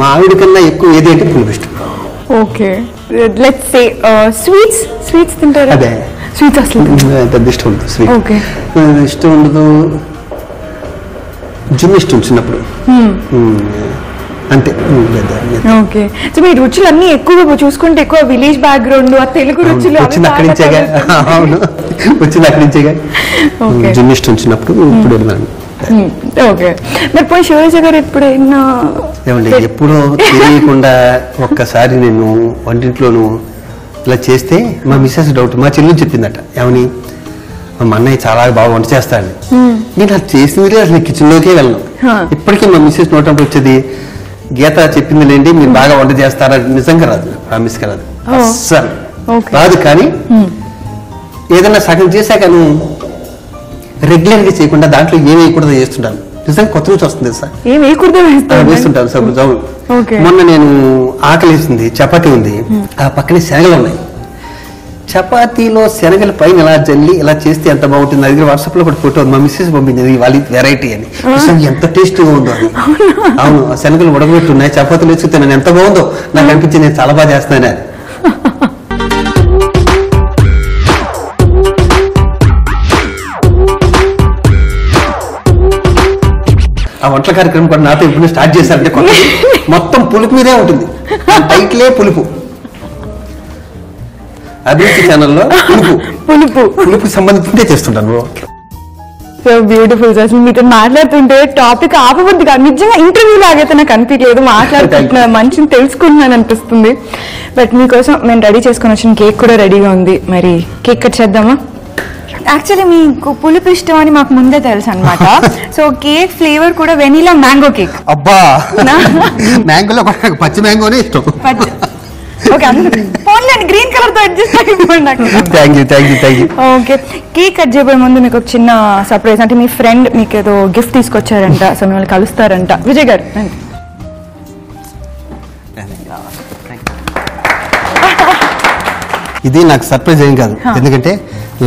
మావిడి కన్నా ఎక్కువ ఏది అంటే పులుపు ఇష్టం. Okay, let's say sweets. Sweets తింటారా? అదే స్వీట్స్ అసలు పెద్ద ఇష్టం ఉండదు. స్వీట్ ఓకే, ఇష్టం ఉండదు. జున్ను ఇష్టం చిన్నప్పుడు, అంతే. ఓకే, సో మీ రుచులు అన్ని ఎక్కువ చూసుకుంటే ఎక్కువ విలేజ్ బ్యాక్గ్రౌండ్, ఆ తెలుగు రుచులు వచ్చింది అక్కడి నుంచేగా. అవును, వచ్చింది అక్కడి నుంచేగా. జున్ను ఇష్టం చిన్నప్పుడు, ఇప్పుడు వెళ్ళాను. ఓకే, మరి పోయి శివాజీ గారు ఎప్పుడైనా ఏమండి, ఎప్పుడో తెలియకుండా ఒక్కసారి నేను వంటింట్లోనూ ఇలా చేస్తే మా మిస్సెస్ డౌట్, మా చెల్లి చెప్పిందట, ఏమని, మా అన్నయ్య చాలా బాగా వంట చేస్తాడని. నేను అది చేసింది అసలు కిచెన్లోకే వెళ్ళను. ఇప్పటికీ మా మిస్సెస్ నోటంపు వచ్చేది, గీత చెప్పింది లేండి మీరు బాగా వంట చేస్తారా, నిజంగా రాదు, ప్రామిస్గా రాదు, అస్సలు రాదు. కానీ ఏదైనా సగం చేశాక నువ్వు రెగ్యులర్గా చేయకుండా దాంట్లో ఏం వేయకూడదు చేస్తుంటాను. నిజంగా కొత్త రుచి వస్తుంది సార్, ఏం వేయకూడదు వేస్తుంటాను. సపోజ్ మొన్న నేను ఆకలి వేసింది, చపాతీ ఉంది, ఆ పక్కనే శనగలు ఉన్నాయి. చపాతీలో శనగల పైన ఇలా జల్లి ఇలా చేస్తే ఎంత బాగుంటుంది. అది వాట్సాప్ లో కూడా ఫోటో మా మిస్సెస్ పంపించింది వాళ్ళ వెరైటీ అని. అసలు ఎంత టేస్ట్గా ఉందో అది. అవును, శనగలు ఉడకబెట్టున్నాయి, చపాతీలు వేసుకున్నాను, ఎంత బాగుందో నాకు అనిపించింది. నేను చాలా బాగా చేస్తాను అది. ఆ వంటల కార్యక్రమం కూడా నాతో ఇప్పుడు స్టార్ట్ చేశారంటే మొత్తం పులుపు మీదే ఉంటుంది. టైట్లే పులుపు. అభిరుచి ఛానల్లో పులుపు సంబంధించిందే చేస్తుంటాను. So beautiful sir. అసలు మీతో మాట్లాడుతుంటే టాపిక్ ఆపబుద్ధి కాదు, నిజంగా ఇంటర్వ్యూ లాగైతే నాకు అనిపించలేదు. మాట్లాడుతున్నా మంచిగా తెలుసుకుంటున్నాను అనిపిస్తుంది. బట్ మీకోసం మేము రెడీ చేసుకొని వచ్చిన కేక్ కూడా రెడీగా ఉంది. మరి కేక్ కట్ చేద్దామా? యాక్చువల్లీ మీకు పులుపు ఇష్టం అని మాకు ముందే తెలుసు అనమాట. సో కేక్ ఫ్లేవర్ కూడా వెనీలా మ్యాంగో కేక్. అబ్బా, మ్యాంగోలో పచ్చి మ్యాంగోనే ఇష్టం. గ్రీన్ కలర్ తో అడ్జస్ట్ అయిపోయింది. ఓకే, కేక్ కట్ చేయబోయే ముందు మీకు ఒక చిన్న సర్ప్రైజ్. అంటే మీ ఫ్రెండ్ మీకు ఏదో గిఫ్ట్ తీసుకొచ్చారంట, సో మిమ్మల్ని కలుస్తారంట. విజయ్ గారు ఇది నాకు సర్ప్రైజ్ ఏం కాదు, ఎందుకంటే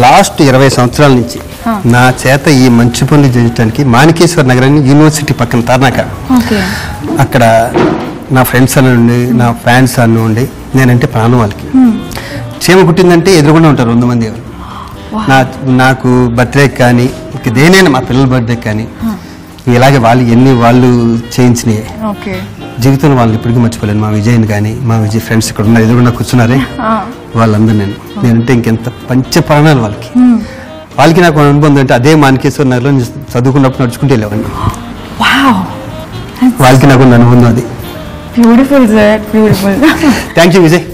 లాస్ట్ 20 సంవత్సరాల నుంచి నా చేత ఈ మంచి పనులు చేయడానికి మాణికేశ్వర నగరాన్ని యూనివర్సిటీ పక్కన తార్నాక అక్కడ నా ఫ్రెండ్స్ అనండి, నా ఫ్యాన్స్ అనండి, నేనంటే ప్రాణం వాళ్ళకి. చీమ పుట్టిందంటే ఎదురుకుండా ఉంటారు 100 మంది. నాకు బర్త్డే కానీ దేనైనా మా పిల్లల బర్త్డే కానీ ఇలాగే వాళ్ళు చేయించినాయి. జీవితంలో వాళ్ళని ఇప్పటికీ మర్చిపోలేను. మా విజయ్ని కానీ మా విజయ్ ఫ్రెండ్స్ ఇక్కడ ఉన్నారు, ఎదురుకుండా కూర్చున్నారే, వాళ్ళందరూ నేనంటే ఇంకెంత పంచప్రాణాలు వాళ్ళకి నాకు అనుబంధం అంటే అదే మాణికేశ్వర నగర్లో చదువుకున్నప్పుడు నడుచుకుంటే వెళ్ళేవాడిని. వాళ్ళకి నాకు అనుబంధం అది. Beautiful sir, beautiful. Thank you Vijay.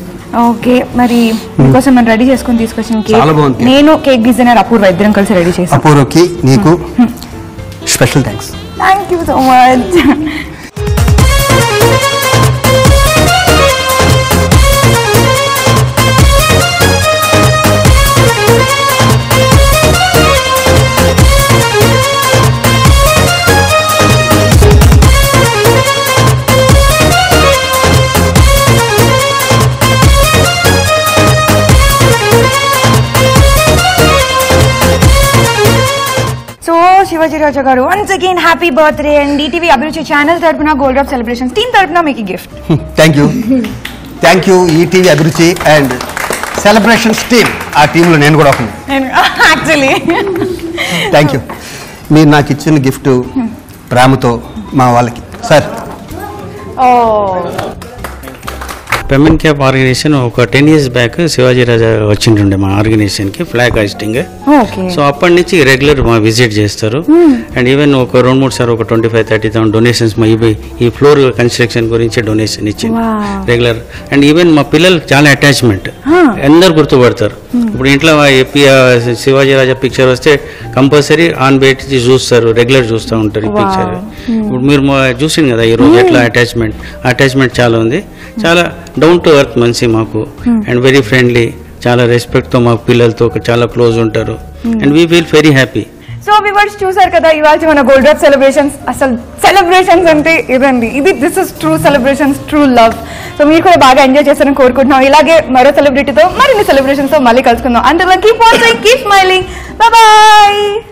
Okay, మరి మీకోసం మనం రెడీ చేసుకుని తీసుకొచ్చిన కేక్ నేను కేక్ డిజైనర్ అపూర్వ ఇద్దరం కలిసి రెడీ చేసాం. అపూర్వకి నీకు special thanks. Thank you so much. Shivaji Raja గారు, once again happy birthday. And ETV Abhiruchi channel తరపున గోల్డ్ డ్రాప్ సెలబ్రేషన్స్ టీమ్ తరపున మీకు gift. Thank you ETV Abhiruchi and celebrations team. ఆ టీంలో నేను కూడా యాక్చువల్లీ థ్యాంక్ యూ. మీరు నాకు ఇచ్చిన గిఫ్ట్ ప్రేమతో మా వాళ్ళకి సార్. పెమెన్ క్యాప్ ఆర్గనైజేషన్ ఒక 10 years బ్యాక్ శివాజీ రాజా వచ్చింటుండే మా ఆర్గనైజేషన్కి ఫ్లాగ్ హాయిస్టింగ్. సో అప్పటి నుంచి రెగ్యులర్ మా విజిట్ చేస్తారు. అండ్ ఈవెన్ ఒక 2-3 సార్లు ఒక 25,000-30,000 డొనేషన్స్ మా ఈ ఫ్లోర్ కన్స్ట్రక్షన్ గురించి డొనేషన్ ఇచ్చింది రెగ్యులర్. అండ్ ఈవెన్ మా పిల్లలు చాలా అటాచ్మెంట్, అందరు గుర్తుపడతారు. ఇప్పుడు ఇంట్లో శివాజీ రాజా పిక్చర్ వస్తే కంపల్సరీ ఆన్ పెట్టి చూస్తారు, రెగ్యులర్ చూస్తూ ఉంటారు ఈ పిక్చర్. ఇప్పుడు మీరు చూసింది కదా ఈరోజు ఎట్లా అటాచ్మెంట్ చాలా ఉంది. చాలా డౌన్ టు ఎర్త్ మనిషి మాకు, అండ్ వెరీ ఫ్రెండ్లీ, చాలా రెస్పెక్ట్ తో మా పిల్లలతో చాలా క్లోజ్ ఉంటారు. And we feel very happy. So viewers చూసారు కదా ఇవాళ మన గోల్డ్ డ్రాప్ సెలబ్రేషన్స్. అసలు సెలబ్రేషన్స్ అంటే ఇదండి, this is true celebrations, true love. So మీరు కూడా బాగా ఎంజాయ్ చేస్తారని కోరుకుంటున్నాం. ఇలాగే మరో సెలబ్రిటీతో మరిన్ని సెలబ్రేషన్స్ తో మళ్ళీ కలుసుకుందాం. అంతలో keep watching, keep smiling, by by.